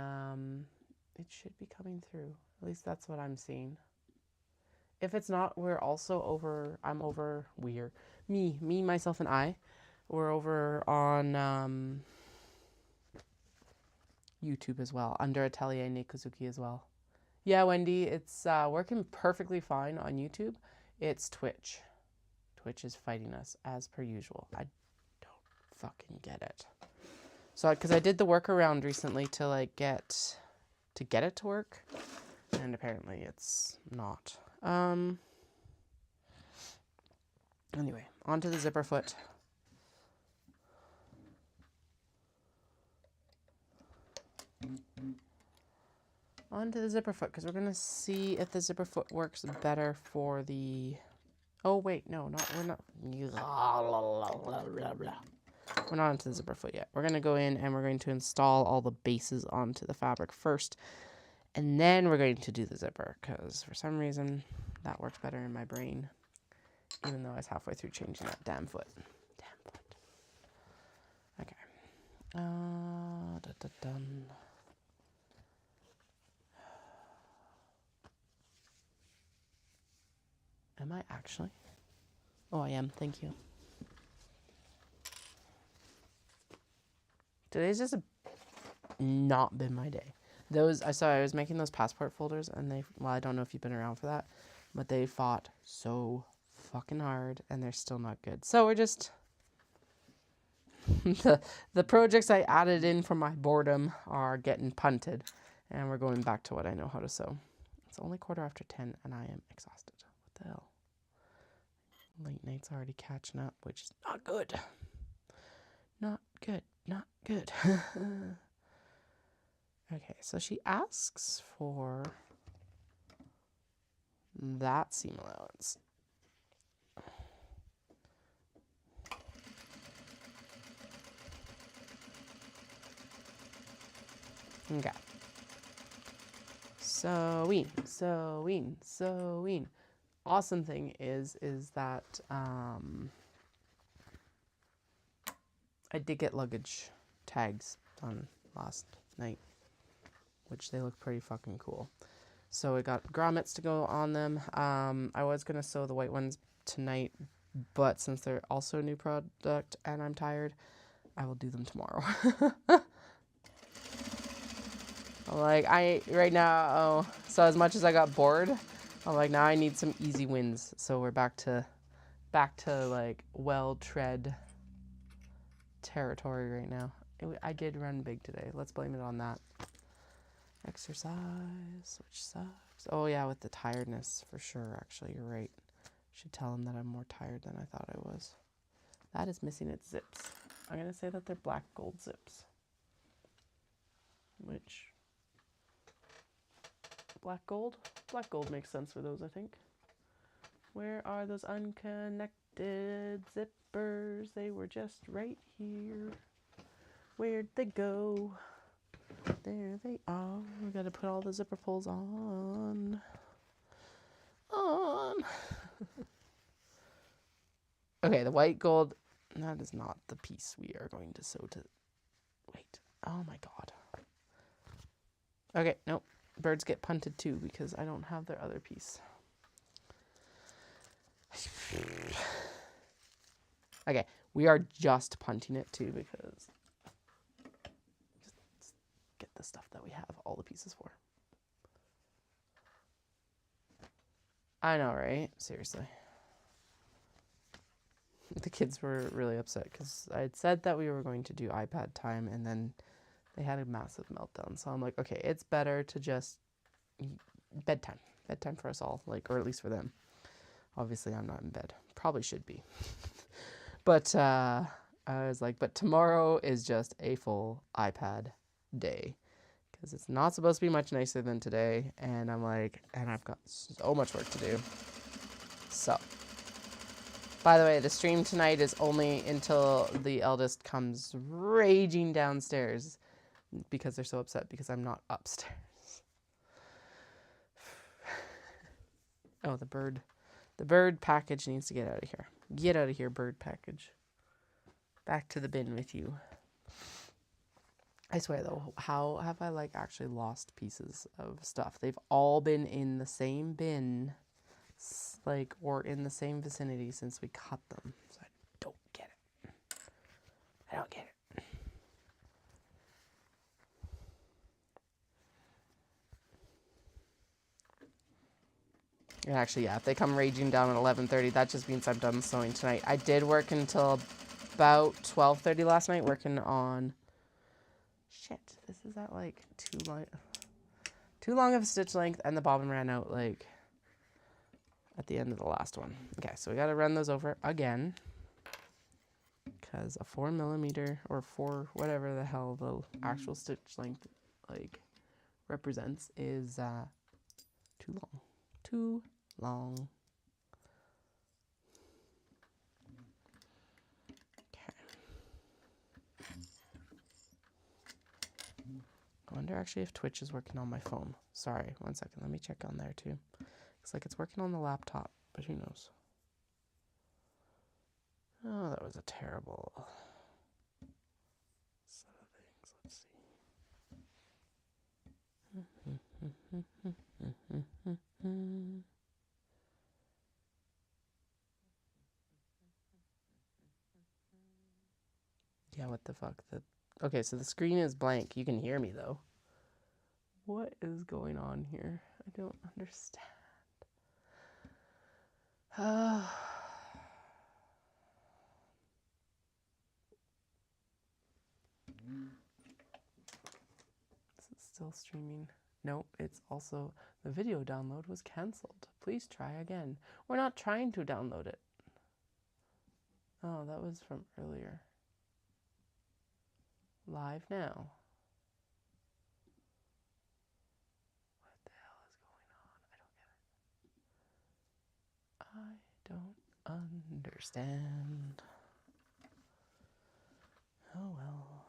it should be coming through. At least that's what I'm seeing. If it's not, we're also over, me, myself, and I. We're over on YouTube as well, under Atelier Nikuzuki as well. Yeah, Wendy, it's working perfectly fine on YouTube. It's Twitch. Twitch is fighting us as per usual. I don't fucking get it. So, because I did the workaround recently to like get it to work, and apparently it's not. Anyway, onto the zipper foot. Onto the zipper foot, because we're gonna see if the zipper foot works better for the. Oh wait, no, we're not. We're not onto the zipper foot yet. We're gonna go in and we're going to install all the bases onto the fabric first, and then we're going to do the zipper, because for some reason that works better in my brain, even though I was halfway through changing that damn foot. Okay. Dun. Am I actually? Oh, I am. Thank you. Today's just not been my day. I was making those passport folders, and I don't know if you've been around for that, but they fought so fucking hard, and they're still not good. So we're just, the projects I added in from my boredom are getting punted, and we're going back to what I know how to sew. It's only 10:15, and I am exhausted. What the hell? Late night's already catching up, which is not good. Not good. Not good. Okay, so she asks for that seam allowance. Okay. Sewing. Awesome thing is that I did get luggage tags done last night, which they look pretty fucking cool. So we got grommets to go on them. I was going to sew the white ones tonight, but since they're also a new product and I'm tired, I will do them tomorrow. Right now, so as much as I got bored, I'm like, now I need some easy wins. So we're back to like well-tread territory right now. I did run big today. Let's blame it on that. Exercise, which sucks. Oh yeah, with the tiredness, for sure. Actually, you're right. Should tell him that I'm more tired than I thought I was. That is missing its zips. I'm going to say that they're black gold zips. Which, black gold? Black gold makes sense for those, I think. Where are those unconnected zippers? They were just right here. Where'd they go? There they are. We gotta put all the zipper pulls on. Okay, the white gold. That is not the piece we are going to sew to. Wait. Oh my god. Okay, nope. Birds get punted too because I don't have their other piece. Okay, We are just punting it too because just get the stuff that we have all the pieces for. I know, right? Seriously. The kids were really upset because I had said that we were going to do iPad time, and then they had a massive meltdown. So I'm like, okay, it's better to just bedtime for us all, like, or at least for them. Obviously, I'm not in bed. Probably should be. But I was like, but tomorrow is just a full iPad day because it's not supposed to be much nicer than today. And I'm like, and I've got so much work to do. So, by the way, the stream tonight is only until the eldest comes raging downstairs because they're so upset because I'm not upstairs. Oh, the bird. The bird package needs to get out of here. Get out of here, bird package. Back to the bin with you. I swear, though, how have I, like, actually lost pieces of stuff? They've all been in the same bin, like, or in the same vicinity since we cut them. So I don't get it. I don't get it. And actually, yeah, if they come raging down at 11:30, that just means I'm done sewing tonight. I did work until about 12:30 last night working on... Shit, this is at, like, too long of a stitch length, and the bobbin ran out, like, at the end of the last one. Okay, so we got to run those over again. Because a 4mm, or 4, whatever the hell the actual stitch length, like, represents, is too long. Too long. Okay. I wonder actually if Twitch is working on my phone. Sorry, one second. Let me check on there too. Looks like it's working on the laptop, but who knows? Oh, that was a terrible set of things. Let's see. Yeah, what the fuck? Okay, so the screen is blank. You can hear me, though. What is going on here? I don't understand. Is it still streaming? No, it's also... The video download was cancelled. Please try again. We're not trying to download it. Oh, that was from earlier. Live now. What the hell is going on? I don't understand. Oh well.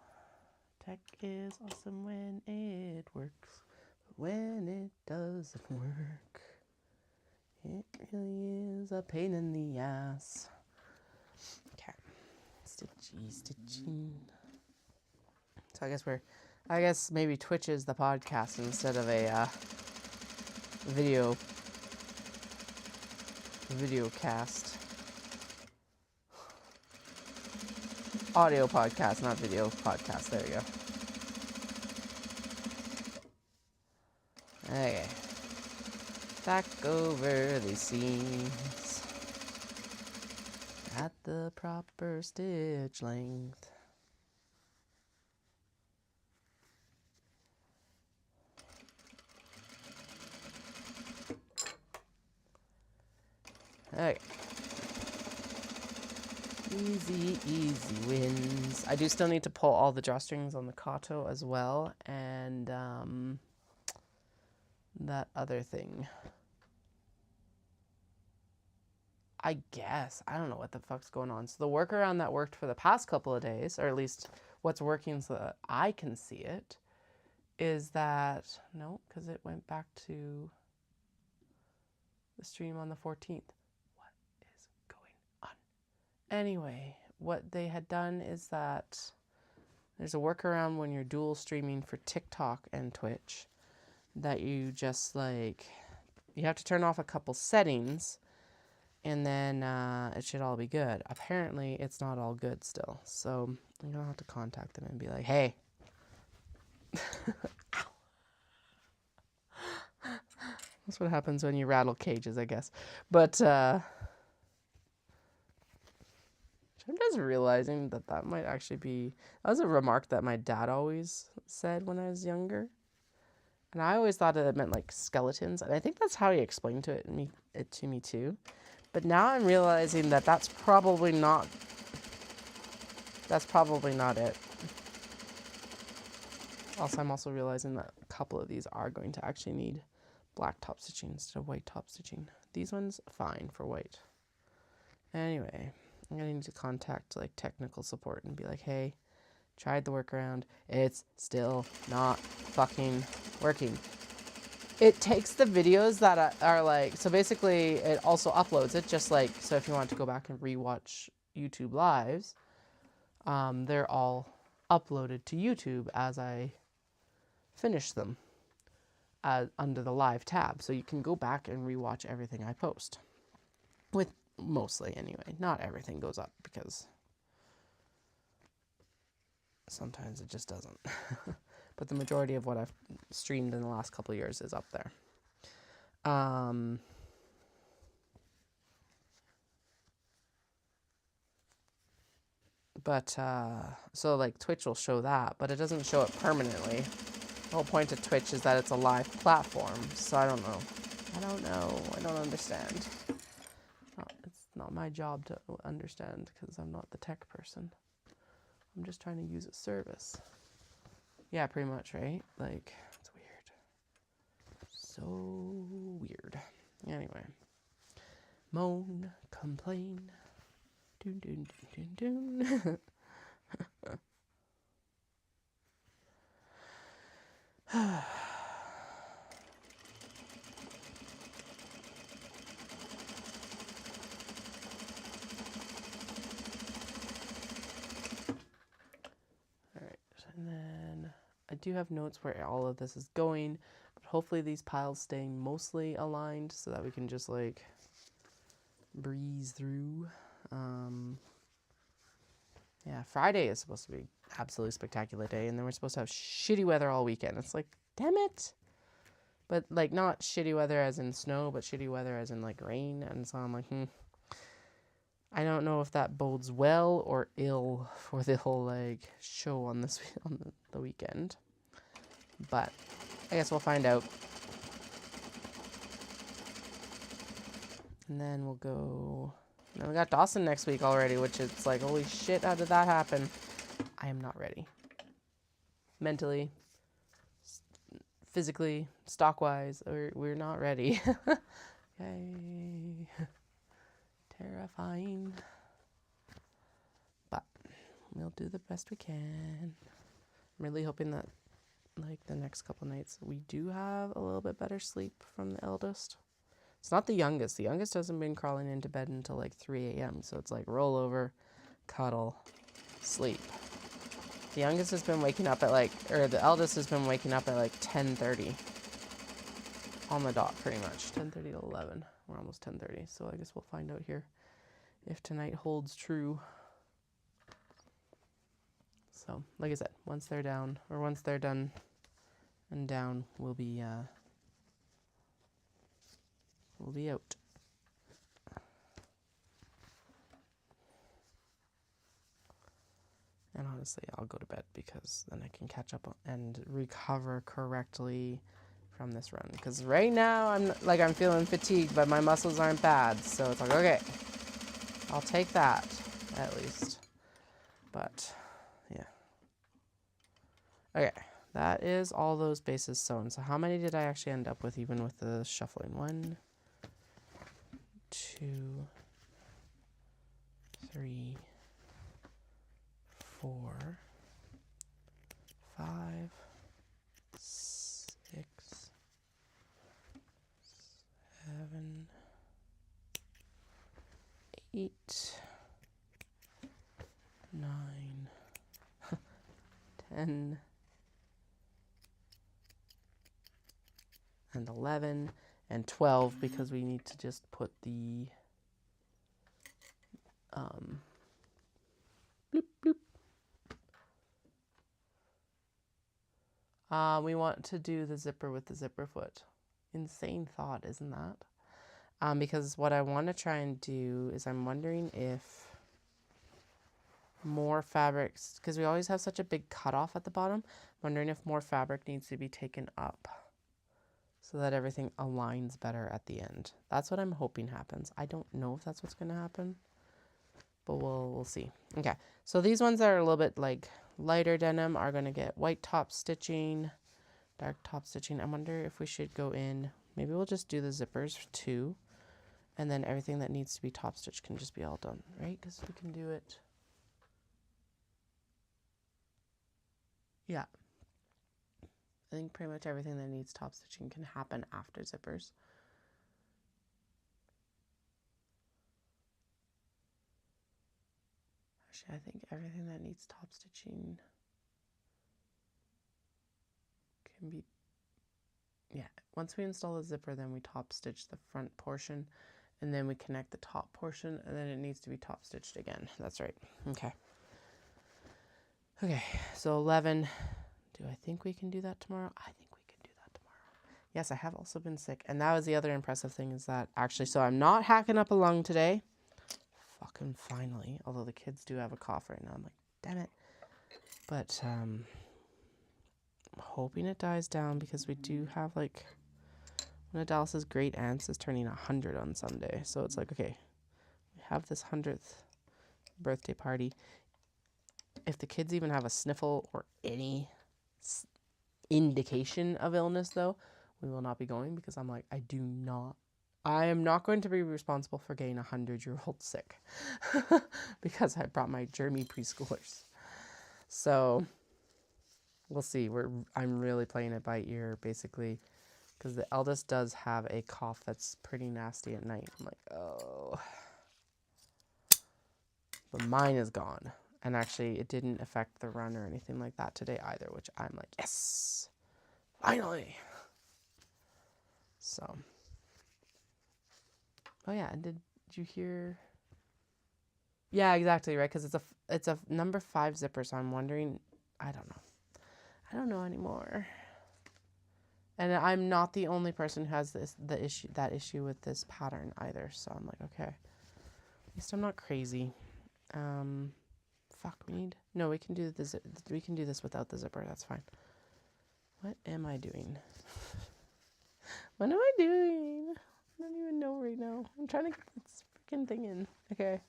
Tech is awesome when it works, but when it doesn't work, it really is a pain in the ass. Okay. Stitchy. So I guess maybe Twitch is the podcast instead of a video cast. Audio podcast, not video podcast. There we go. Okay. Back over the seams at the proper stitch length. Okay. Easy wins. I do still need to pull all the drawstrings on the Kato as well, and that other thing. I guess. I don't know what the fuck's going on. So the workaround that worked for the past couple of days, or at least what's working so that I can see it, is that... No, because it went back to the stream on the 14th. Anyway, what they had done is that there's a workaround when you're dual streaming for TikTok and Twitch that you just, like, you have to turn off a couple settings, and then it should all be good. Apparently, it's not all good still. So I'm going to have to contact them and be like, hey. That's what happens when you rattle cages, I guess. But I'm just realizing that that might actually be... That was a remark that my dad always said when I was younger. And I always thought it meant like skeletons. And I think that's how he explained it to me too. But now I'm realizing that that's probably not it. Also, I'm also realizing that a couple of these are going to actually need black top stitching instead of white top stitching. These ones, fine for white. Anyway, I'm going to need to contact like technical support and be like, hey, tried the workaround. It's still not fucking working. It takes the videos that are like, so basically it also uploads it just like, so if you want to go back and rewatch YouTube lives, they're all uploaded to YouTube as I finish them under the live tab. So you can go back and rewatch everything I post. With mostly anyway. Not everything goes up because sometimes it just doesn't. But the majority of what I've streamed in the last couple of years is up there. So like Twitch will show that, but it doesn't show it permanently. The whole point of Twitch is that it's a live platform, so I don't know. I don't understand. It's not my job to understand because I'm not the tech person. I'm just trying to use a service. Yeah, pretty much, right? Like, it's weird. So weird. Anyway. Moan, complain. Doon, doon, doon, doon, doon. Alright, and then I do have notes where all of this is going, but hopefully these piles staying mostly aligned so that we can just like breeze through. Yeah, Friday is supposed to be absolutely spectacular day, and then we're supposed to have shitty weather all weekend. It's like, damn it. But like not shitty weather as in snow, but shitty weather as in like rain. And so I'm like, I don't know if that bodes well or ill for the whole like show on this on the weekend. But I guess we'll find out. And then we'll go. And we got Dawson next week already, which is like, holy shit, how did that happen? I am not ready. Mentally, physically, stock-wise, we're not ready. Yay. Terrifying. But we'll do the best we can. I'm really hoping that like the next couple nights we do have a little bit better sleep from the eldest. It's not the youngest. The youngest hasn't been crawling into bed until like 3 a.m. So it's like roll over, cuddle, sleep. The youngest has been waking up at like, or the eldest has been waking up at like 10:30 on the dot pretty much. 10:30 to 11. We're almost 10:30. So I guess we'll find out here if tonight holds true. So like I said, once they're down or once they're done and down, we'll be out. And honestly, I'll go to bed because then I can catch up and recover correctly from this run. Because right now, I'm feeling fatigued, but my muscles aren't bad. So it's like, okay, I'll take that at least. But yeah. Okay, that is all those bases sewn. So how many did I actually end up with even with the shuffling? 1, 2, 3, 4, 5, 6, 7, 8, 9, 10, and 11, and 12 because we need to just put the Bloop, bloop. We want to do the zipper with the zipper foot. Insane thought, isn't that? Because what I want to try and do is I'm wondering if more fabrics, because we always have such a big cutoff at the bottom, wondering if more fabric needs to be taken up so that everything aligns better at the end. That's what I'm hoping happens. I don't know if that's what's going to happen, but we'll see. Okay, so these ones that are a little bit like lighter denim are going to get white top stitching, dark top stitching. I wonder if we should go in, maybe we'll just do the zippers too, and then everything that needs to be top stitched can just be all done, right? Because we can do it. Yeah. I think pretty much everything that needs top stitching can happen after zippers. Actually, I think everything that needs top stitching can be, yeah. Once we install the zipper, then we top stitch the front portion, and then we connect the top portion, and then it needs to be top stitched again. That's right. Okay. Okay, so 11. Do I think we can do that tomorrow? I think we can do that tomorrow. Yes, I have also been sick. And that was the other impressive thing is that actually, so I'm not hacking up a lung today. Fucking finally. Although the kids do have a cough right now. I'm like, damn it. But I'm hoping it dies down because we do have like, one of Dallas's great aunts is turning 100 on Sunday. So it's like, okay, we have this 100th birthday party. If the kids even have a sniffle or any indication of illness, though, we will not be going because I'm like, I am not going to be responsible for getting 100-year-old sick because I brought my germy preschoolers. So we'll see. I'm really playing it by ear, basically, because the eldest does have a cough that's pretty nasty at night. I'm like, oh. But mine is gone. And actually, it didn't affect the run or anything like that today either, which I'm like, yes, finally. So, oh yeah, and did you hear? Yeah, exactly, right? Because it's a number 5 zipper, so I'm wondering, I don't know anymore. And I'm not the only person who has that issue with this pattern either. So I'm like, okay, at least I'm not crazy. Fuck, we can do this without the zipper. That's fine. What am I doing? What am I doing? I don't even know right now. I'm trying to get this freaking thing in. Okay.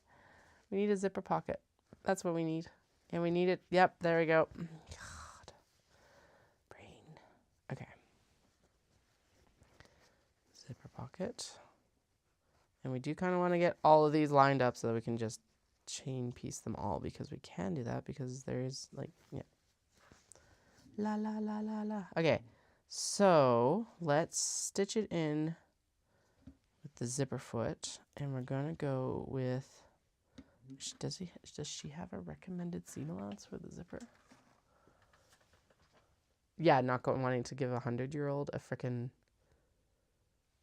We need a zipper pocket. That's what we need. And we need it. Yep, there we go. God. Brain. Okay. Zipper pocket. And we do kind of want to get all of these lined up so that we can just chain piece them all, because we can do that because there's like, yeah. La la la la la. Okay. So let's stitch it in with the zipper foot, and we're gonna go with. Does she have a recommended seam allowance for the zipper? Yeah, not wanting to give a 100-year-old a frickin'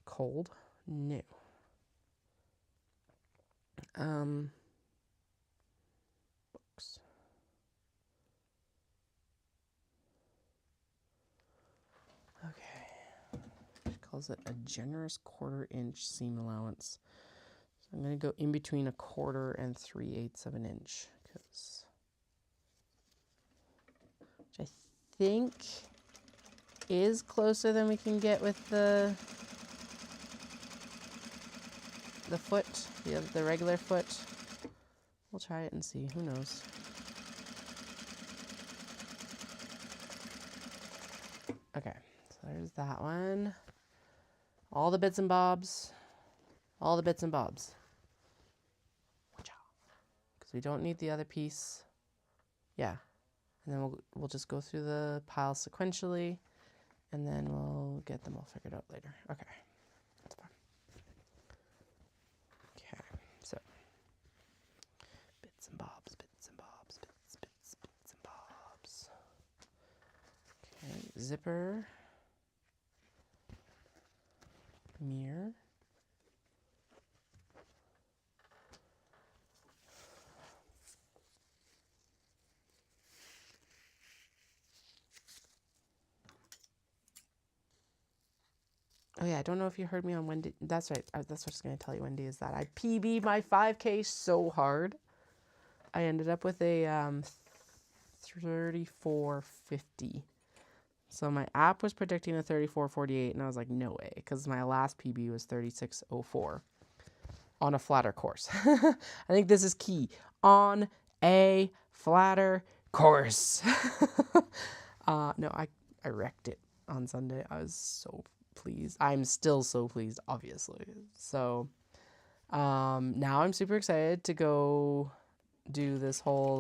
cold. No. Books. Okay. She calls it a generous 1/4 inch seam allowance. So I'm going to go in between 1/4 and 3/8 of an inch, which I think is closer than we can get with the foot, the regular foot. We'll try it and see. Who knows? Okay, so there's that one. All the bits and bobs. All the bits and bobs. Because we don't need the other piece. Yeah. And then we'll just go through the pile sequentially, and then we'll get them all figured out later. Okay. That's fine. Okay. So bits and bobs, bits and bobs, bits and bobs. Okay. Zipper. Mirror. Oh yeah, I don't know if you heard me on Wendy. That's right. That's what I was going to tell you, Wendy, is that I PB'd my 5K so hard. I ended up with a 34:50. So my app was predicting a 34:48, and I was like, no way, because my last PB was 36:04 on a flatter course. I think this is key. On a flatter course. No, I wrecked it on Sunday. I was so pleased. I'm still so pleased, obviously. So now I'm super excited to go do this whole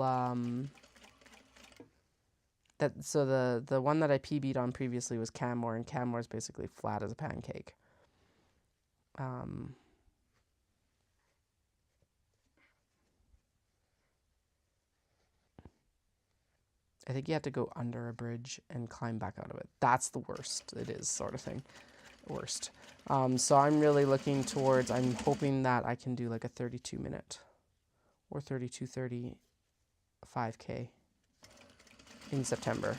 the one that I PB'd on previously was Canmore, and Canmore is basically flat as a pancake. I think you have to go under a bridge and climb back out of it. That's the worst. It is, sort of thing. Worst. So I'm really looking towards, I'm hoping that I can do like a 32-minute or 32:30 5K in September.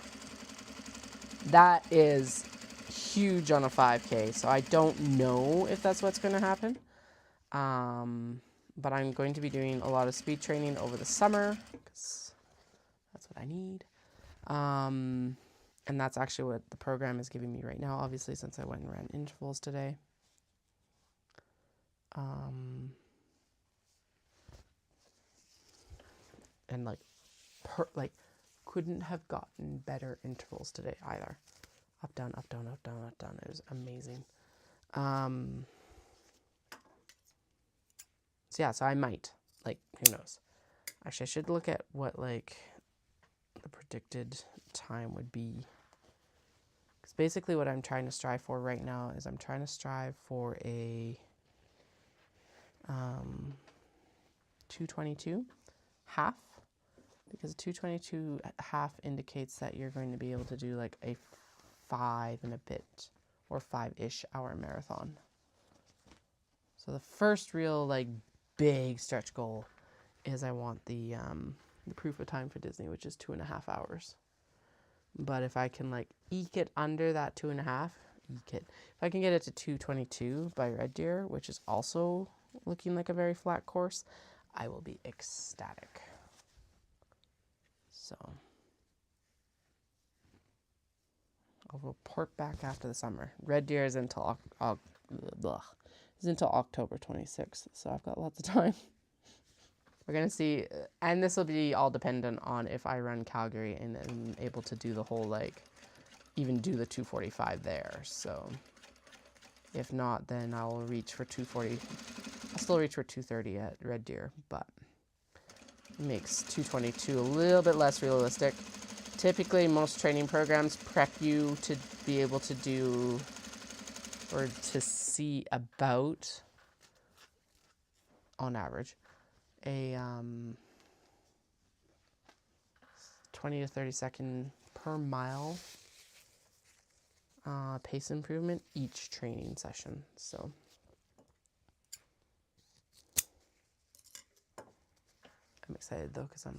That is huge on a 5K, so I don't know if that's what's going to happen. But I'm going to be doing a lot of speed training over the summer because that's what I need. And that's actually what the program is giving me right now, obviously, since I went and ran intervals today. And couldn't have gotten better intervals today either. Up, down, up, down, up, down, up, down. It was amazing. So yeah, so I might, who knows? Actually, I should look at what, the predicted time would be. Because basically what I'm trying to strive for right now is I'm trying to strive for a 2:22 half. Because 2:22 half indicates that you're going to be able to do like a 5 and a bit or 5-ish hour marathon. So the first real big stretch goal is I want the proof of time for Disney, which is 2.5 hours. But if I can eke it under that 2.5, if I can get it to 2:22 by Red Deer, which is also looking like a very flat course, I will be ecstatic. So I'll report back after the summer. Red Deer is until October 26th, so I've got lots of time. We're going to see, and this will be all dependent on if I run Calgary and am able to do the whole, even do the 2:45 there. So if not, then I'll reach for 2:40. I'll still reach for 2:30 at Red Deer, but it makes 2:22 a little bit less realistic. Typically, most training programs prep you to be able to do or to see about, on average, a 20 to 30 second per mile pace improvement each training session. So I'm excited though, because I'm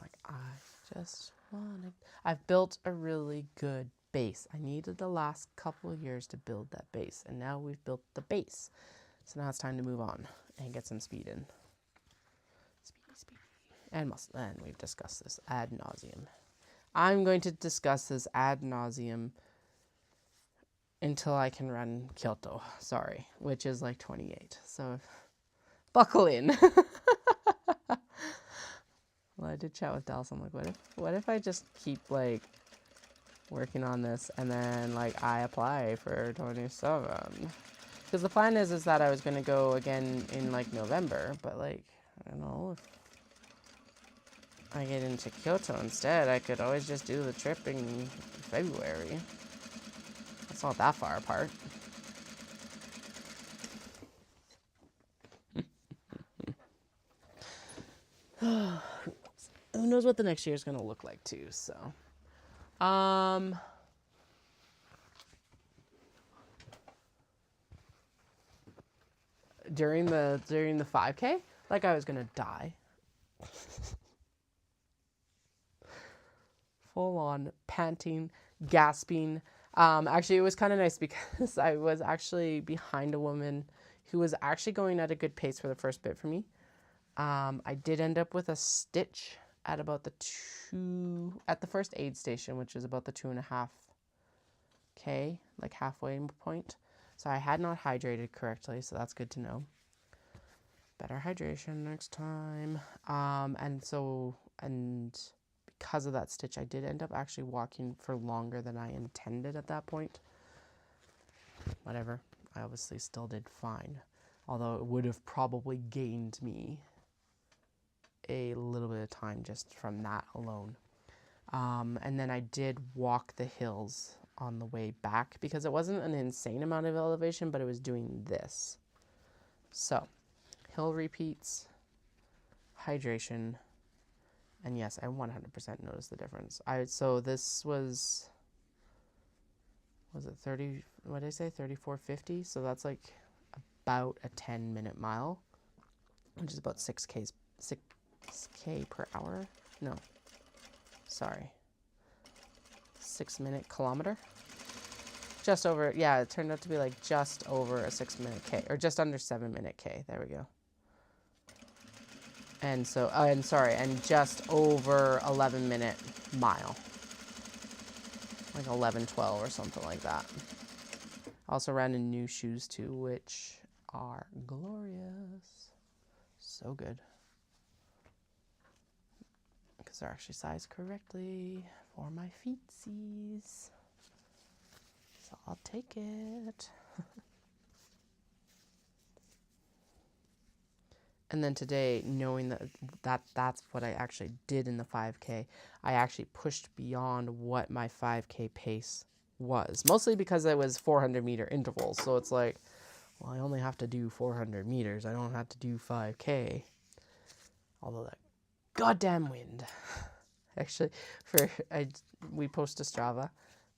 I've built a really good base. I needed the last couple of years to build that base, and now we've built the base. So now it's time to move on and get some speed in. Speed. And muscle. And we've discussed this ad nauseum. I'm going to discuss this ad nauseum until I can run Kyoto. Sorry, which is 28. So buckle in. Well, I did chat with Dawson. What if I just keep working on this and then I apply for 27? Because the plan is that I was gonna go again in November, but I don't know, if I get into Kyoto instead, I could always just do the trip in February. It's not that far apart. Who knows what the next year is going to look like too, so. During the 5K, I was going to die. Full on panting, gasping. Actually, it was kind of nice because I was actually behind a woman who was actually going at a good pace for the first bit for me. I did end up with a stitch at about at the first aid station, which is about the 2.5K, like halfway point. So I had not hydrated correctly, so that's good to know. Better hydration next time. And because of that stitch, I did end up actually walking for longer than I intended at that point. Whatever. I obviously still did fine. Although it would have probably gained me a little bit of time just from that alone. And then I did walk the hills on the way back because it wasn't an insane amount of elevation, but it was doing this. So, hill repeats, hydration, and yes, I 100% noticed the difference. So this was it 30, what did I say, 34.50? So that's like about a 10-minute mile, which is about 6K per hour. No, sorry, 6-minute kilometer. Just over, yeah, it turned out to be like just over a 6-minute K, or just under 7-minute K. There we go. And so, and just over 11-minute mile. Like 11-12 or something like that. Also ran in new shoes too, which are glorious. So good. Because they're actually sized correctly for my feetsies. So I'll take it. And then today, knowing that's what I actually did in the 5K, I actually pushed beyond what my 5K pace was. Mostly because it was 400-meter intervals. So it's like, well, I only have to do 400 meters. I don't have to do 5K. Although that goddamn wind. Actually, we post to Strava,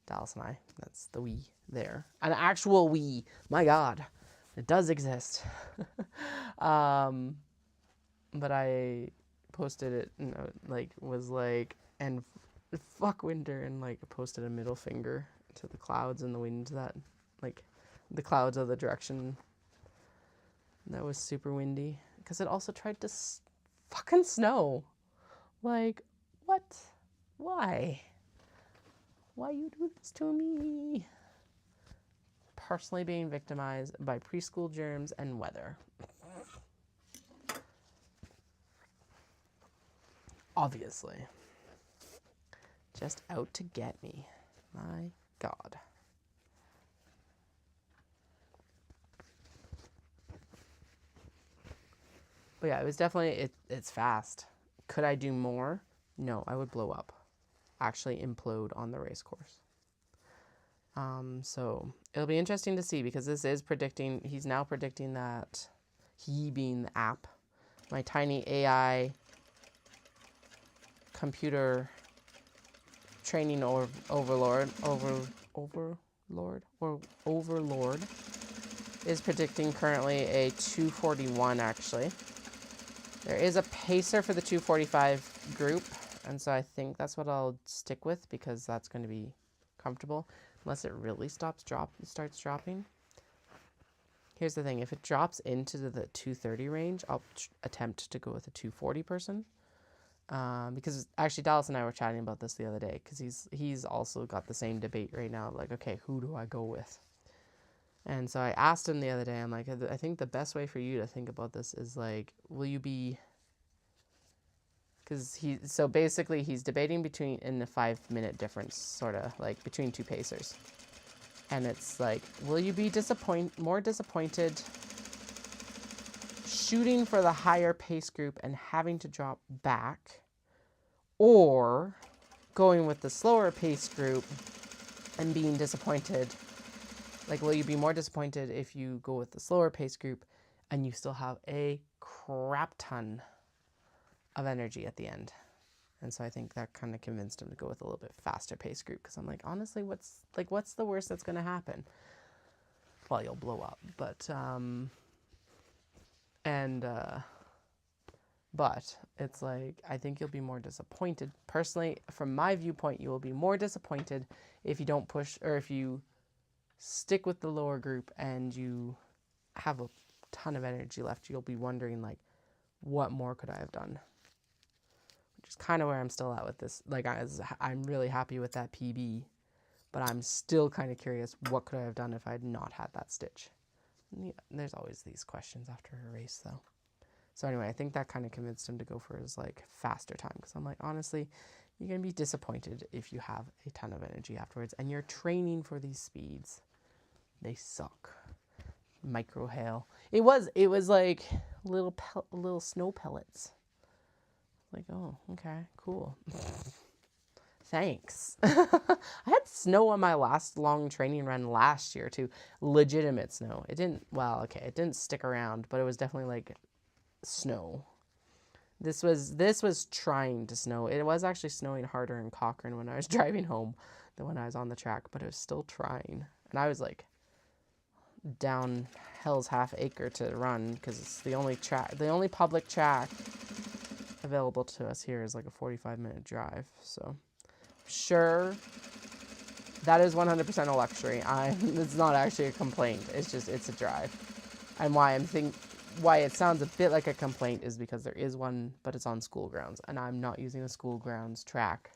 Dallas and I. That's the we there. An actual we. My God. It does exist. But I posted it, and and fuck winter, and like posted a middle finger to the clouds and the wind that, like, the clouds are the direction that was super windy. Because it also tried to fucking snow. Like, what? Why? Why you do this to me? Personally being victimized by preschool germs and weather. Obviously. Just out to get me. My God. But yeah, it was definitely, it's fast. Could I do more? No, I would blow up. Actually implode on the race course. So it'll be interesting to see, because this is predicting, he's now predicting that, he being the app, my tiny AI computer training overlord is predicting currently a 2:41 actually. There is a pacer for the 2:45 group, and so I think that's what I'll stick with, because that's going to be comfortable. Unless it really starts dropping. Here's the thing. If it drops into the 2:30 range, I'll attempt to go with a 2:40 person. Because actually Dallas and I were chatting about this the other day, because he's also got the same debate right now. Like, okay, who do I go with? And so I asked him the other day, I'm like, I think the best way for you to think about this is like, will you be... So basically he's debating in the 5-minute difference, sort of like between two pacers. And it's like, will you be more disappointed shooting for the higher pace group and having to drop back, or going with the slower pace group and being disappointed? Like, will you be more disappointed if you go with the slower pace group and you still have a crap ton of energy at the end? And so I think that kind of convinced him to go with a little bit faster pace group, because I'm like, honestly, what's the worst that's going to happen? Well, you'll blow up, but But it's like, I think you'll be more disappointed. Personally, from my viewpoint, you will be more disappointed if you don't push, or if you stick with the lower group and you have a ton of energy left. You'll be wondering, like, what more could I have done? Which is kind of where I'm still at with this. Like, I'm really happy with that PB, but I'm still kind of curious, what could I have done if I had not had that stitch? Yeah, there's always these questions after a race, though. So anyway, I think that kind of convinced him to go for his, like, faster time. Because I'm like, honestly, you're going to be disappointed if you have a ton of energy afterwards. And you're training for these speeds. They suck. Micro hail. It was like little snow pellets. Like, oh, okay, cool. Thanks. I had snow on my last long training run last year too. Legitimate snow. It didn't stick around, but it was definitely like snow. This was trying to snow. It was actually snowing harder in Cochrane when I was driving home than when I was on the track, but it was still trying. And I was like down Hell's Half Acre to run because it's the only public track available to us here is like a 45-minute drive. So sure, that is 100% a luxury. It's not actually a complaint. It's a drive. And why it sounds a bit like a complaint is because there is one, but it's on school grounds, and I'm not using a school grounds track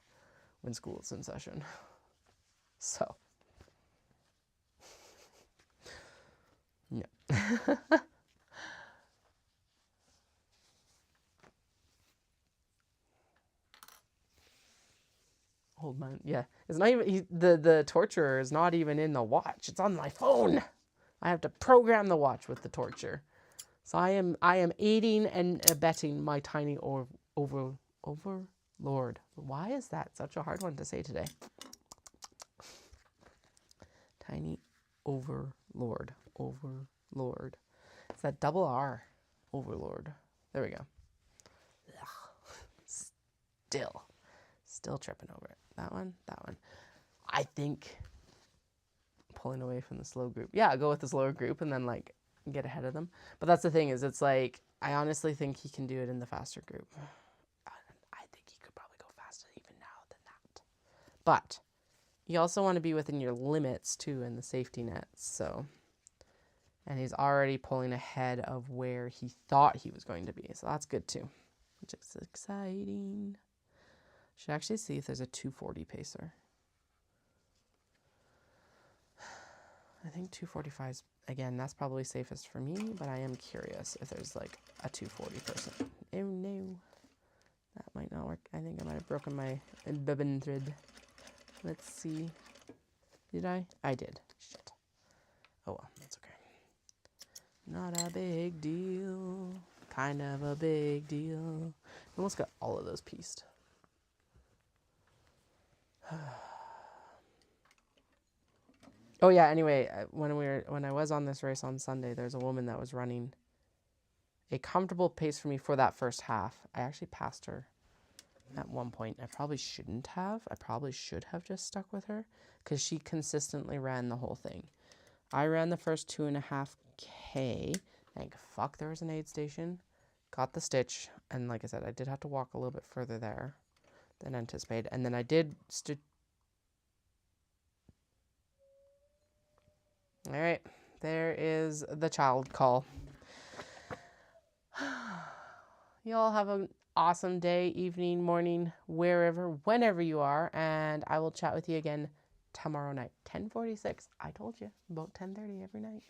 when school is in session. So, no. Hold my, yeah. It's not even, the torturer is not even in the watch. It's on my phone. I have to program the watch with the torture. So I am aiding and abetting my tiny overlord. Why is that such a hard one to say today? Tiny overlord. Overlord. It's that double R. Overlord. There we go. Ugh. Still tripping over it. That one. I think pulling away from the slow group. Yeah, go with the slower group and then like get ahead of them. But that's the thing, is it's like, I honestly think he can do it in the faster group. I think he could probably go faster even now than that. But you also want to be within your limits too in the safety nets. So, and he's already pulling ahead of where he thought he was going to be. So that's good too, which is exciting. Should actually see if there's a 240 pacer. I think 245 is, again, that's probably safest for me, but I am curious if there's like a 240 person. Oh no, that might not work. I think I might have broken my bobbin thread. Let's see. Did I? I did. Shit. Oh well, that's okay. Not a big deal. Kind of a big deal. Almost got all of those pieced. Oh yeah, anyway, when I was on this race on Sunday, there's a woman that was running a comfortable pace for me for that first half. I actually passed her at one point. I probably shouldn't have. I probably should have just stuck with her because she consistently ran the whole thing. I ran the first 2.5K. Thank fuck there was an aid station. Got the stitch. And like I said, I did have to walk a little bit further there than anticipated. And then I did all right, there is the child call. You all have an awesome day, evening, morning, wherever, whenever you are, and I will chat with you again tomorrow night, 10:46. I told you, about 10:30 every night.